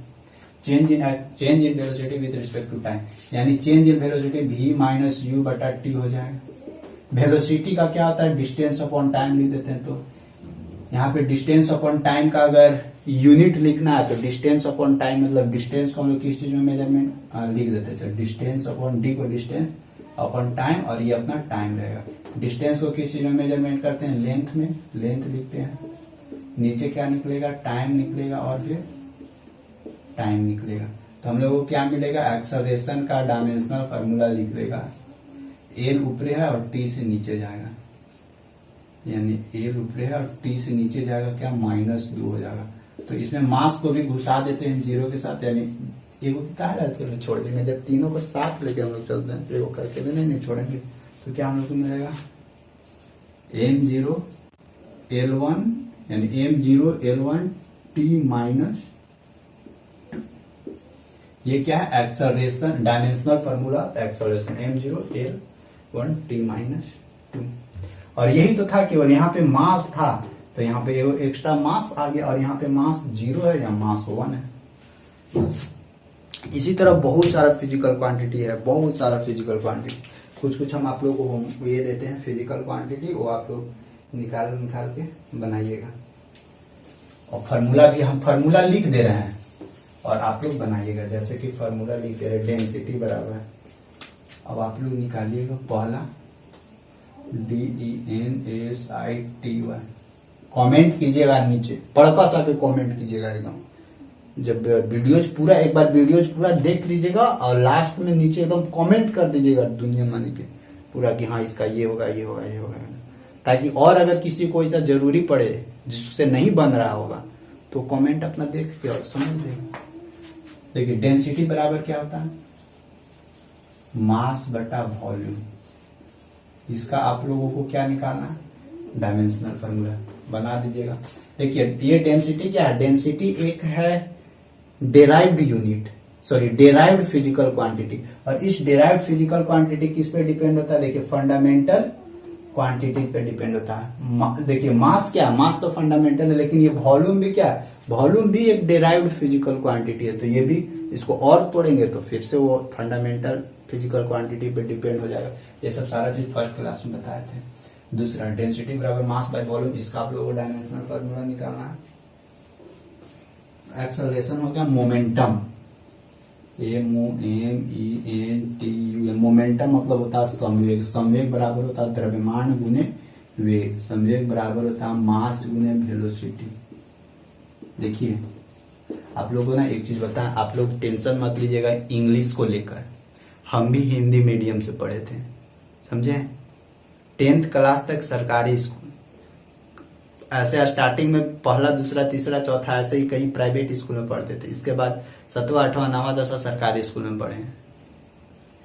Change in velocity with respect to time, यानी change in velocity v minus u बटा टी हो जाएगा। वेलोसिटी का क्या होता है, डिस्टेंस अपॉन टाइम लिख देते हैं। तो यहाँ पे डिस्टेंस अपॉन टाइम का अगर यूनिट लिखना है तो डिस्टेंस अपॉन टाइम मतलब डिस्टेंस को हम लोग किस चीज में मेजरमेंट लिख देते हैं, डिस्टेंस अपॉन डी को डिस्टेंस अपॉन टाइम, और ये अपना टाइम रहेगा। डिस्टेंस को किस चीज में मेजरमेंट करते हैं, लेंथ में, लेंथ लिखते हैं। नीचे क्या निकलेगा, टाइम निकलेगा, और फिर टाइम निकलेगा। तो हम लोग को क्या मिलेगा, एक्सेलरेशन का डायमेंशनल फार्मूला लिख देगा, एल ऊपरे है और टी से नीचे जाएगा, यानी एल ऊपरे है और टी से नीचे जाएगा क्या, -2 हो जाएगा। तो इसमें मास को भी घुसा देते हैं जीरो के साथ, यानी एगो की कहा करके छोड़ देंगे। जब तीनों को साथ लेके हम लोग चलते हैं, एगो करके नहीं छोड़ेंगे। तो क्या हम लोग को मिलेगा, m0 l1 यानी m0 l1 t -2। ये क्या है, acceleration, dimensional formula acceleration m0 l1 t -2। और यही तो था, केवल यहाँ पे मास था तो यहाँ पे एक्स्ट्रा मास आ गया, और यहाँ पे मास 0 है या मास 1 है। इसी तरह बहुत सारा फिजिकल क्वांटिटी है, बहुत सारा फिजिकल क्वांटिटी। कुछ हम आप लोगों को ये देते हैं फिजिकल क्वांटिटी, वो आप लोग निकाल के बनाइएगा। और फार्मूला भी हम फार्मूला लिख दे रहे हैं और आप लोग बनाइएगा। जैसे कि फार्मूला लिख दे रहे, डेंसिटी बराबर, अब आप लोग निकालिएगा पहला DENSITY। कमेंट कीजिएगा नीचे, पड़का सा के कमेंट कीजिएगा एकदम। जब वीडियोज पूरा, एक बार वीडियोज पूरा देख लीजिएगा और लास्ट में नीचे एकदम कमेंट कर दीजिएगा दुनिया मानी के पूरा, कि हाँ इसका ये होगा, ये होगा, ये होगा, ताकि और अगर किसी को ऐसा जरूरी पड़े जिससे नहीं बन रहा होगा तो कमेंट अपना देख के और समझ लेगा। देखिए डेंसिटी बराबर क्या होता है, मास बटा वॉल्यूम। इसका आप लोगों को क्या निकालना है, डायमेंशनल फार्मूला बना दीजिएगा। देखिए ये डेंसिटी क्या है, डेंसिटी एक है derived unit, sorry derived physical quantity. और इस डेराइव्ड फिजिकल क्वांटिटी किस पे डिपेंड होता है, देखिए फंडामेंटल क्वांटिटी पे डिपेंड होता है। देखिए मास क्या, मास तो फंडामेंटल है, लेकिन ये वॉल्यूम भी क्या है, वॉल्यूम भी एक डेराइव्ड फिजिकल क्वांटिटी है। तो ये भी, इसको और तोड़ेंगे तो फिर से वो फंडामेंटल फिजिकल क्वांटिटी पे डिपेंड हो जाएगा। ये सब सारा चीज फर्स्ट क्लास में बताए थे। दूसरा डेंसिटी बराबर मास बाय वॉल्यूम, इसका आप लोगों को डायमेंशनल फार्मूला निकालना है। एक्सेलरेशन हो गया मोमेंटम, MOMENTUM, मोमेंटम मतलब होता है संवेग। संवेग बराबर होता है द्रव्यमान गुने वेग, संवेग बराबर होता है मास गुने वेलोसिटी। देखिए आप लोगों को ना एक चीज बताएं, आप लोग टेंशन मत लीजिएगा इंग्लिश को लेकर, हम भी हिंदी मीडियम से पढ़े थे, समझे। 10th क्लास तक सरकारी स्कूल, ऐसे स्टार्टिंग में पहला दूसरा तीसरा चौथा ऐसे ही कई प्राइवेट स्कूल में पढ़ते थे, इसके बाद 7वां 8वां 9वां 10वां सरकारी स्कूल में पढ़े हैं।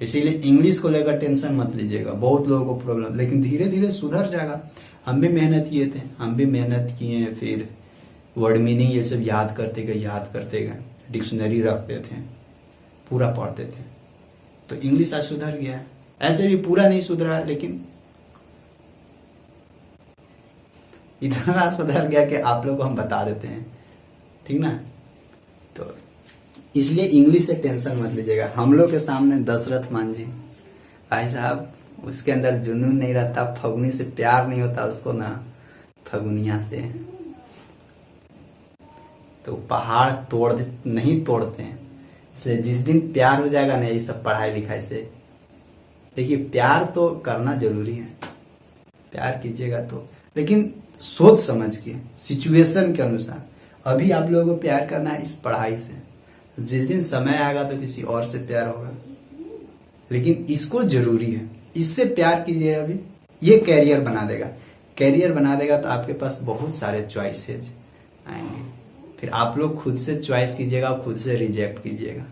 इसीलिए इंग्लिश को लेकर टेंशन मत लीजिएगा, बहुत लोगों को प्रॉब्लम, लेकिन धीरे धीरे सुधर जाएगा। हम भी मेहनत किए थे, हम भी मेहनत किए, फिर वर्ड मीनिंग ये सब याद करते गए, डिक्शनरी रखते थे, पूरा पढ़ते थे, तो इंग्लिश आज सुधर गया है। ऐसे भी पूरा नहीं सुधरा, लेकिन इतना सुधर गया कि आप लोग को हम बता देते हैं, ठीक ना। तो इसलिए इंग्लिश से टेंशन मत लीजिएगा। हम लोग के सामने दशरथ मान जी भाई साहब, उसके अंदर जुनून नहीं रहता, फगुनी से प्यार नहीं होता उसको ना, फगुनिया से, तो पहाड़ नहीं तोड़ते हैं। इसलिए जिस दिन प्यार हो जाएगा ना ये सब पढ़ाई लिखाई से, देखिए प्यार तो करना जरूरी है, प्यार कीजिएगा तो, लेकिन सोच समझ के, सिचुएशन के अनुसार। अभी आप लोगों को प्यार करना है इस पढ़ाई से, जिस दिन समय आएगा तो किसी और से प्यार होगा, लेकिन इसको जरूरी है, इससे प्यार कीजिए अभी, ये कैरियर बना देगा तो आपके पास बहुत सारे चॉइसेस आएंगे, फिर आप लोग खुद से चॉइस कीजिएगा, खुद से रिजेक्ट कीजिएगा,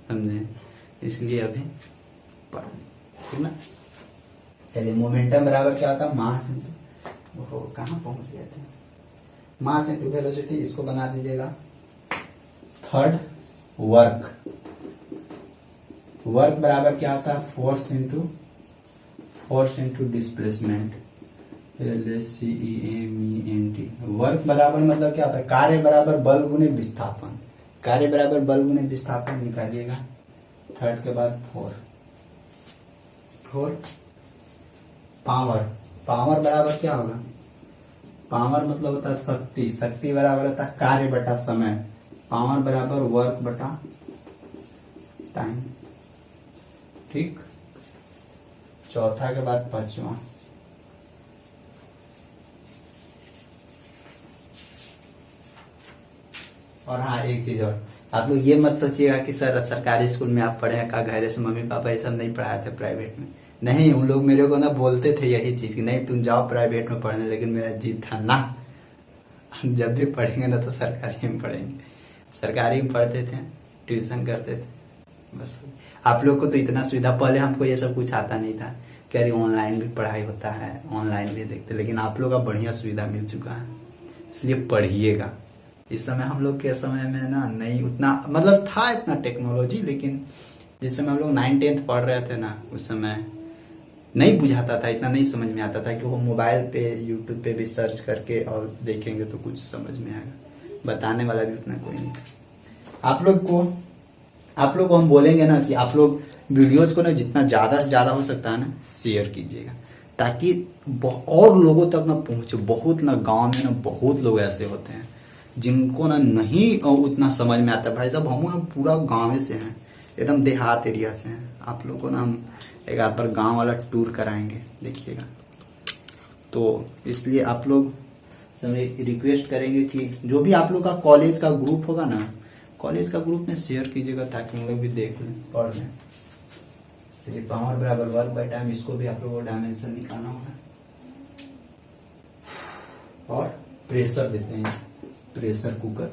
समझे। इसलिए अभी पढ़, ठीक ना। चलिए मोमेंटम बराबर क्या होता है, मास इंटू, कहाँ पहुंच गए थे, मास इंटू वेलोसिटी, इसको बना दीजिएगा। थर्ड वर्क बराबर क्या होता है, force into displacement, LSCEMENT। Work बराबर मतलब क्या होता है, कार्य बराबर बल गुने विस्थापन, निकालिएगा। थर्ड के बाद फोर पावर बराबर क्या होगा, पावर मतलब होता है शक्ति बराबर होता है कार्य बटा समय, पावर बराबर वर्क बटा टाइम, ठीक। चौथा के बाद पांचवा, और हाँ एक चीज और, आप लोग ये मत सोचिएगा कि सर सरकारी स्कूल में आप पढ़े हैं का, घर से मम्मी पापा ये सब नहीं पढ़ाए थे प्राइवेट में, नहीं। उन लोग मेरे को ना बोलते थे यही चीज कि नहीं तुम जाओ प्राइवेट में पढ़ने, लेकिन मेरा जिद था ना, हम जब भी पढ़ेंगे ना तो सरकारी में पढ़ेंगे। सरकारी में पढ़ते थे, ट्यूशन करते थे, बस। आप लोग को तो इतना सुविधा, पहले हमको ये सब कुछ आता नहीं था, कह रही ऑनलाइन भी पढ़ाई होता है, ऑनलाइन भी देखते, लेकिन आप लोग का बढ़िया सुविधा मिल चुका है, इसलिए पढ़िएगा। इस समय हम लोग के समय में ना नहीं उतना मतलब था इतना टेक्नोलॉजी, लेकिन जिस समय हम लोग 9th-10th पढ़ रहे थे ना, उस समय नहीं बुझाता था, इतना नहीं समझ में आता था कि वो मोबाइल पे यूट्यूब पे भी सर्च करके और देखेंगे तो कुछ समझ में आएगा, बताने वाला भी उतना कोई नहीं था। आप लोग को हम बोलेंगे ना कि आप लोग वीडियोज को ना जितना ज्यादा से ज्यादा हो सकता है ना शेयर कीजिएगा, ताकि और लोगों तक ना पहुंचे। बहुत ना गांव में ना बहुत लोग ऐसे होते हैं जिनको ना नहीं उतना समझ में आता। भाई साहब हम ना पूरा गाँव से हैं, एकदम देहात एरिया से हैं। आप लोग को ना हम एक आध बार गाँव वाला टूर कराएंगे, देखिएगा। तो इसलिए आप लोग समय रिक्वेस्ट करेंगे कि जो भी आप लोग का कॉलेज का ग्रुप होगा ना, कॉलेज का ग्रुप में शेयर कीजिएगा, ताकि हम लोग भी देख लें, पढ़ लें। चलिए पावर बराबर वर्क बाय टाइम, इसको भी आप लोगों को डायमेंशन निकालना होगा। और प्रेशर देते हैं, प्रेशर कुकर,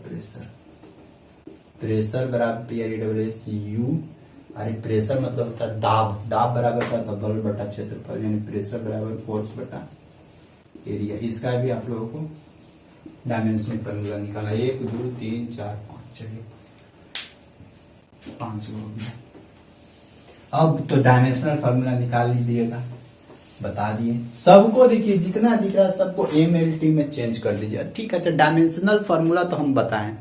प्रेशर बराबर PRESSU। अरे प्रेशर मतलब होता है दाब बराबर का होता है बल बटा क्षेत्रफल, यानी प्रेशर बराबर फोर्स बटा एरिया। इसका भी आप लोगों को डायमेंशन फॉर्मूला निकाला, 1 2 3 4 5, चलिए 5 हो गया। अब तो डायमेंशनल फॉर्मूला निकाल लीजिएगा, बता दिए सबको। देखिए जितना दिख रहा है सबको MLT में चेंज कर दीजिए, ठीक है। अच्छा डायमेंशनल फॉर्मूला तो हम बताएं,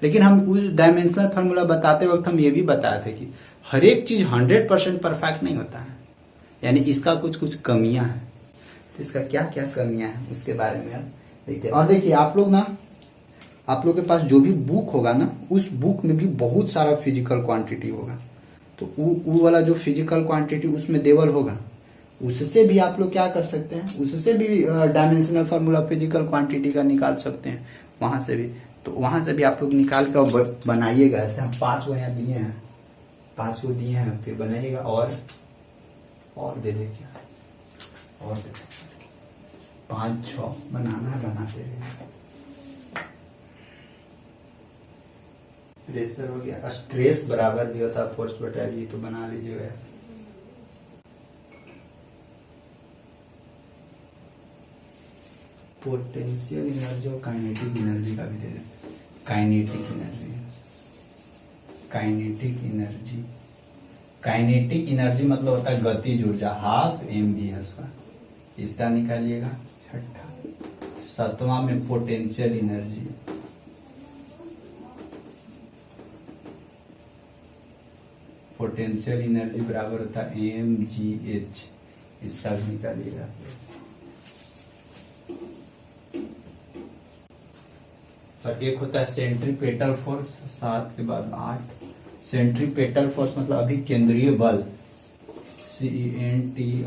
लेकिन हम उस डायमेंशनल फॉर्मूला बताते वक्त हम ये भी बताए थे कि हर एक चीज 100% परफेक्ट नहीं होता है, यानी इसका कुछ कमियां हैं। तो इसका क्या क्या कमियां हैं उसके बारे में आप देखते हैं। और देखिए आप लोग के पास जो भी बुक होगा ना, उस बुक में भी बहुत सारा फिजिकल क्वांटिटी होगा। तो वो वाला जो फिजिकल क्वांटिटी उसमें देवल होगा, उससे भी आप लोग क्या कर सकते हैं, उससे भी डायमेंशनल फार्मूला फिजिकल क्वांटिटी का निकाल सकते हैं, वहां से भी। तो वहां से भी आप लोग निकाल कर बनाइएगा। ऐसे हम 5 को यहाँ दिए हैं, 5 को दिए हैं, फिर बनाइएगा। और दे दे क्या, और दे दे 5 6 बनाना है, बनाते रहिए। प्रेशर हो गया, स्ट्रेस बराबर भी होता है फोर्स बटा जी, तो बना लीजिएगा। पोटेंशियल एनर्जी और काइनेटिक एनर्जी का भी दे दें। Kinetic energy, kinetic energy, kinetic energy मतलब होता है गतिज ऊर्जा, हाफ mv²। इसका निकालिएगा। छठा, 7वां में पोटेंशियल एनर्जी, पोटेंशियल एनर्जी बराबर होता है mgh। इसका भी निकालिएगा। और एक होता है सेंट्रीपेटल फोर्स, 7 के बाद 8। सेंट्रीपेटल फोर्स मतलब अभी केंद्रीय बल, CENTRIPETL,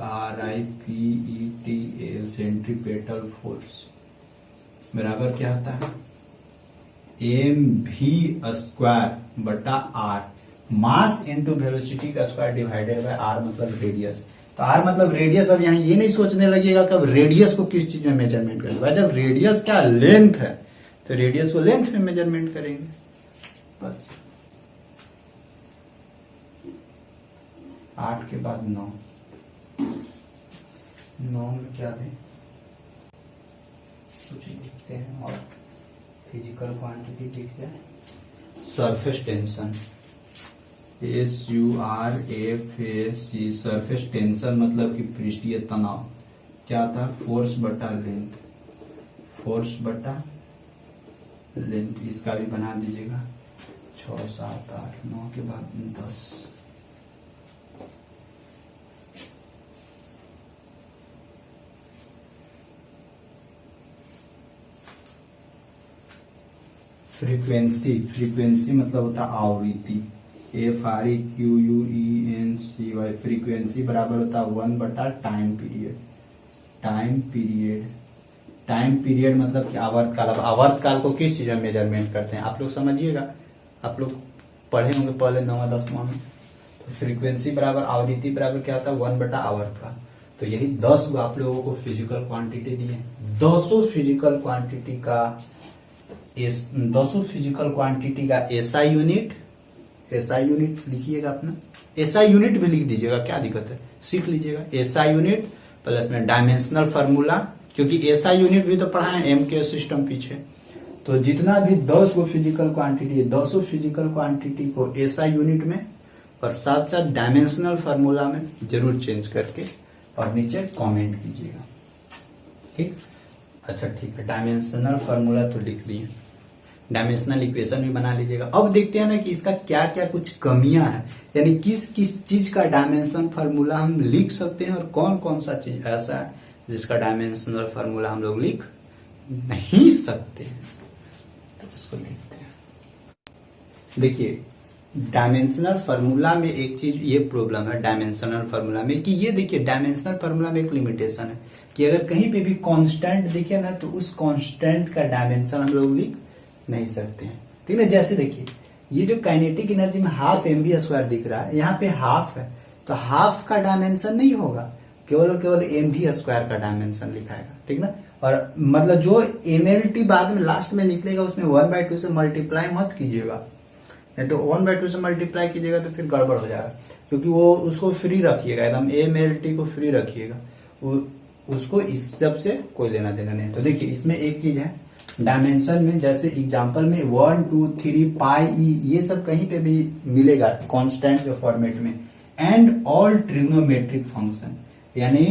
सेंट्रीपेटल फोर्स बराबर क्या होता है, mv² बटा r, मास इंटू वेलोसिटी का स्क्वायर डिवाइडेड बाय r मतलब रेडियस। तो r मतलब रेडियस। अब यहाँ ये नहीं सोचने लगेगा कब रेडियस को किस चीज में मेजरमेंट करेंगे। जब रेडियस क्या लेंथ है, तो रेडियस को लेंथ में मेजरमेंट करेंगे बस। 8 के बाद 9, 9 में क्या दें, कुछ लिखते हैं और फिजिकल क्वांटिटी दिख जाए। Surface tension, SURFAC, surface tension मतलब कि पृष्ठीय तनाव क्या था, फोर्स बटा लेंथ, फोर्स बटा लेंथ। इसका भी बना दीजिएगा। 6 7 8 9 के बाद 10। फ्रीक्वेंसी, फ्रीक्वेंसी मतलब होता है आवृत्ति, FREQUENCY। फ्रीक्वेंसी बराबर होता है 1 बटा time period. Time period, time period मतलब कि आवर्तकाल। अब आवर्तकाल को किस चीज में मेजरमेंट करते हैं आप लोग समझिएगा, आप लोग पढ़े होंगे पहले 9वां 10वां में। तो फ्रीक्वेंसी बराबर आवृत्ति बराबर क्या होता है, 1 बटा आवर्तकाल। तो यही 10 गो आप लोगों को फिजिकल क्वांटिटी दी है। 200 फिजिकल क्वांटिटी का 200 फिजिकल क्वांटिटी का एसआई यूनिट, एसआई यूनिट लिखिएगा अपना, एसआई यूनिट भी लिख दीजिएगा, क्या दिक्कत है, सीख लीजिएगा। एसआई यूनिट प्लस में डायमेंशनल फार्मूला, क्योंकि एसआई यूनिट भी तो पढ़ा है एम के सिस्टम पीछे। तो जितना भी 10 को फिजिकल क्वांटिटी है, 200 फिजिकल क्वांटिटी को एसआई यूनिट में और साथ साथ डायमेंशनल फार्मूला में जरूर चेंज करके और नीचे कमेंट कीजिएगा। ठीक, अच्छा ठीक है। डायमेंशनल फार्मूला तो लिख दिए, डायमेंशनल इक्वेशन भी बना लीजिएगा। अब देखते हैं ना कि इसका क्या क्या कुछ कमियां हैं, यानी किस किस चीज का डायमेंशन फार्मूला हम लिख सकते हैं और कौन कौन सा चीज ऐसा है जिसका डायमेंशनल फार्मूला हम लोग लिख नहीं सकते। तो इसको लिखते हैं। देखिए डायमेंशनल फार्मूला में एक चीज ये प्रॉब्लम है डायमेंशनल फार्मूला में कि ये देखिए डायमेंशनल फार्मूला में एक लिमिटेशन है कि अगर कहीं पे भी कांस्टेंट दिखे ना तो उस कांस्टेंट का डायमेंशन हम लोग लिख नहीं सकते हैं। ठीक है, जैसे देखिए ये जो काइनेटिक एनर्जी में हाफ mv² दिख रहा है, यहाँ पे हाफ है तो हाफ का डायमेंशन नहीं होगा, केवल केवल mv² का डायमेंशन लिखाएगा। ठीक ना, और मतलब जो mlt बाद में लास्ट में निकलेगा उसमें 1/2 से मल्टीप्लाई मत कीजिएगा, नहीं तो 1/2 से मल्टीप्लाई कीजिएगा तो फिर गड़बड़ हो जाएगा, क्योंकि वो उसको फ्री रखिएगा, एकदम mlt को फ्री रखिएगा, उसको इस सब से कोई लेना देना नहीं। तो देखिए इसमें एक चीज है डायमेंशन में, जैसे एग्जांपल में 1 2 3 पाई ये सब कहीं पे भी मिलेगा कांस्टेंट के फॉर्मेट में। एंड ऑल ट्रिग्नोमेट्रिक फंक्शन, यानी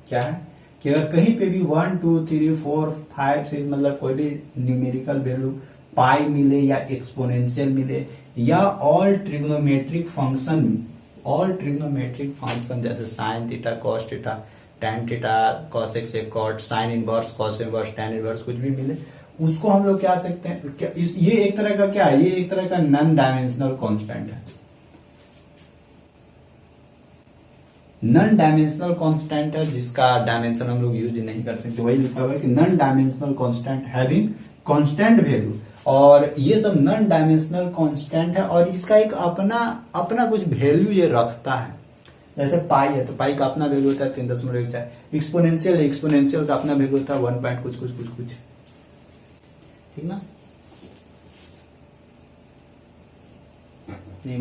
क्या है कि अगर कहीं पे भी 1 2 3 4 5 6 मतलब कोई भी न्यूमेरिकल वैल्यू पाई मिले या एक्सपोनेंशियल मिले या all trigonometric function, all trigonometric function जैसे sine theta cos theta tan theta cos x cot sine inverse cos inverse tan inverse कुछ भी मिले, उसको हम लोग क्या सकते हैं, क्या ये एक तरह का क्या है, ये एक तरह का नॉन डायमेंशनल कांस्टेंट है। नॉन डायमेंशनल कांस्टेंट है जिसका डायमेंशन हम लोग यूज नहीं कर सकते, वही लिखा हुआ है कि non dimensional constant having constant value. और ये सब नॉन डायमेंशनल कांस्टेंट है और इसका एक अपना अपना कुछ वैल्यू ये रखता है। जैसे पाई है तो पाई का अपना वैल्यू होता है 3.14। एक्सपोनेंशियल का अपना वैल्यू होता है 1 पॉइंट कुछ कुछ कुछ कुछ, ठीक ना? नहीं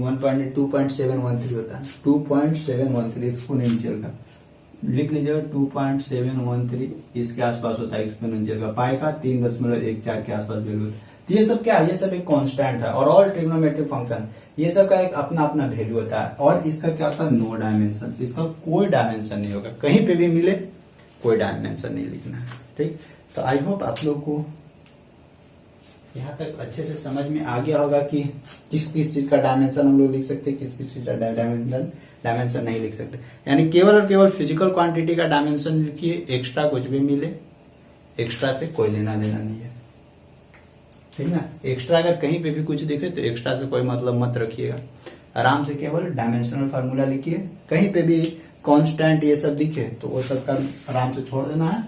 2.713 होता है, 2.713 एक्सपोनेंशियल का लिख लीजिएगा, 2.713 इसके आसपास होता है एक्सपोनेंशियल का। पाई का 3.14 के आसपास वैल्यू होता है। तो ये सब क्या है, ये सब एक कांस्टेंट है। और ऑल ट्रिग्नोमेट्रिक फंक्शन ये सब का एक अपना अपना वैल्यू होता है। और इसका क्या होता है, नो डायमेंशन, इसका कोई डायमेंशन नहीं होगा, कहीं पे भी मिले कोई डायमेंशन नहीं लिखना है, ठीक। तो आई होप आप लोग को यहाँ तक अच्छे से समझ में आ गया होगा कि किस किस चीज का डायमेंशन हम लोग लिख सकते हैं, किस किस चीज का डायमेंशन नहीं लिख सकते। यानी केवल और केवल फिजिकल क्वांटिटी का डायमेंशन लिखिए, एक्स्ट्रा कुछ भी मिले एक्स्ट्रा से कोई लेना देना नहीं है, ठीक ना। एक्स्ट्रा अगर कहीं पे भी कुछ दिखे तो एक्स्ट्रा से कोई मतलब मत रखिएगा, आराम से केवल डायमेंशनल फार्मूला लिखिए। कहीं पे भी कांस्टेंट ये सब दिखे तो वो सब का आराम से छोड़ देना है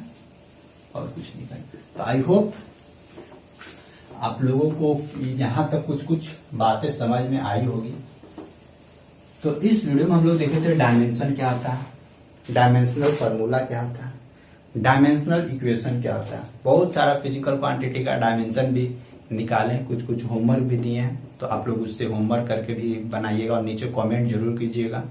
और कुछ नहीं करना। तो आई होप आप लोगों को यहां तक कुछ कुछ बातें समझ में आई होगी। तो इस वीडियो में हम लोग देखे थे डायमेंशन क्या होता है, डायमेंशनल फार्मूला क्या होता है, डायमेंशनल इक्वेशन क्या होता है, बहुत सारा फिजिकल क्वांटिटी का डायमेंशन भी निकाले, कुछ कुछ होमवर्क भी दिए हैं, तो आप लोग उससे होमवर्क करके भी बनाइएगा और नीचे कमेंट जरूर कीजिएगा,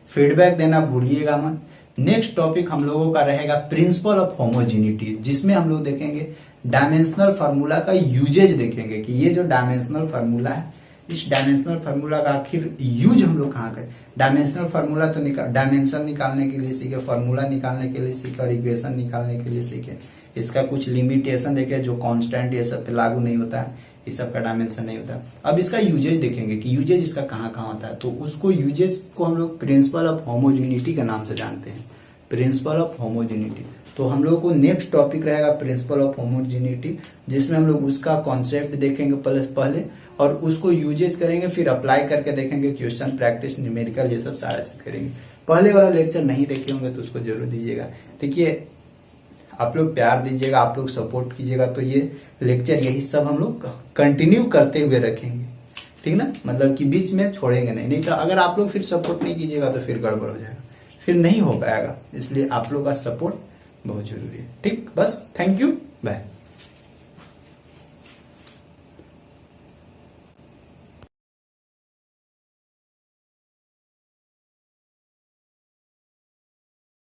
फीडबैक देना भूलिएगा मत। नेक्स्ट टॉपिक हम लोगों का रहेगा प्रिंसिपल ऑफ होमोजेनिटी, जिसमें हम लोग देखेंगे डायमेंशनल फार्मूला का यूजेज देखेंगे कि ये जो डायमेंशनल फार्मूला है, इस डायमेंशनल फार्मूला का आखिर यूज हम लोग कहाँ करें। डायमेंशनल फार्मूला तो डायमेंशन निकालने के लिए सीखे, फार्मूला निकालने के लिए सीखे और इक्वेशन निकालने के लिए सीखे। इसका कुछ लिमिटेशन देखे जो कांस्टेंट ये सब पे लागू नहीं होता है, इस सब का डायमेंशन नहीं होता। अब इसका यूजेज देखेंगे कि यूजेज इसका कहाँ कहाँ होता है, तो उसको यूजेज को हम लोग प्रिंसिपल ऑफ होमोजेनिटी के नाम से जानते हैं, प्रिंसिपल ऑफ होमोजेनिटी। तो हम लोग को नेक्स्ट टॉपिक रहेगा प्रिंसिपल ऑफ होमोजेनिटी, जिसमें हम लोग उसका कॉन्सेप्ट देखेंगे पहले और उसको यूजेस करेंगे, फिर अप्लाई करके देखेंगे, क्वेश्चन प्रैक्टिस न्यूमेरिकल ये सब सारा चीज करेंगे। पहले वाला लेक्चर नहीं देखे होंगे तो उसको जरूर दीजिएगा। देखिए आप लोग प्यार दीजिएगा, आप लोग सपोर्ट कीजिएगा तो ये लेक्चर यही सब हम लोग कंटिन्यू करते हुए रखेंगे, ठीक ना। मतलब कि बीच में छोड़ेंगे नहीं तो अगर आप लोग फिर सपोर्ट नहीं कीजिएगा तो फिर गड़बड़ हो जाएगा, फिर नहीं हो पाएगा। इसलिए आप लोग का सपोर्ट बहुत जरूरी है, ठीक। बस थैंक यू, बाय।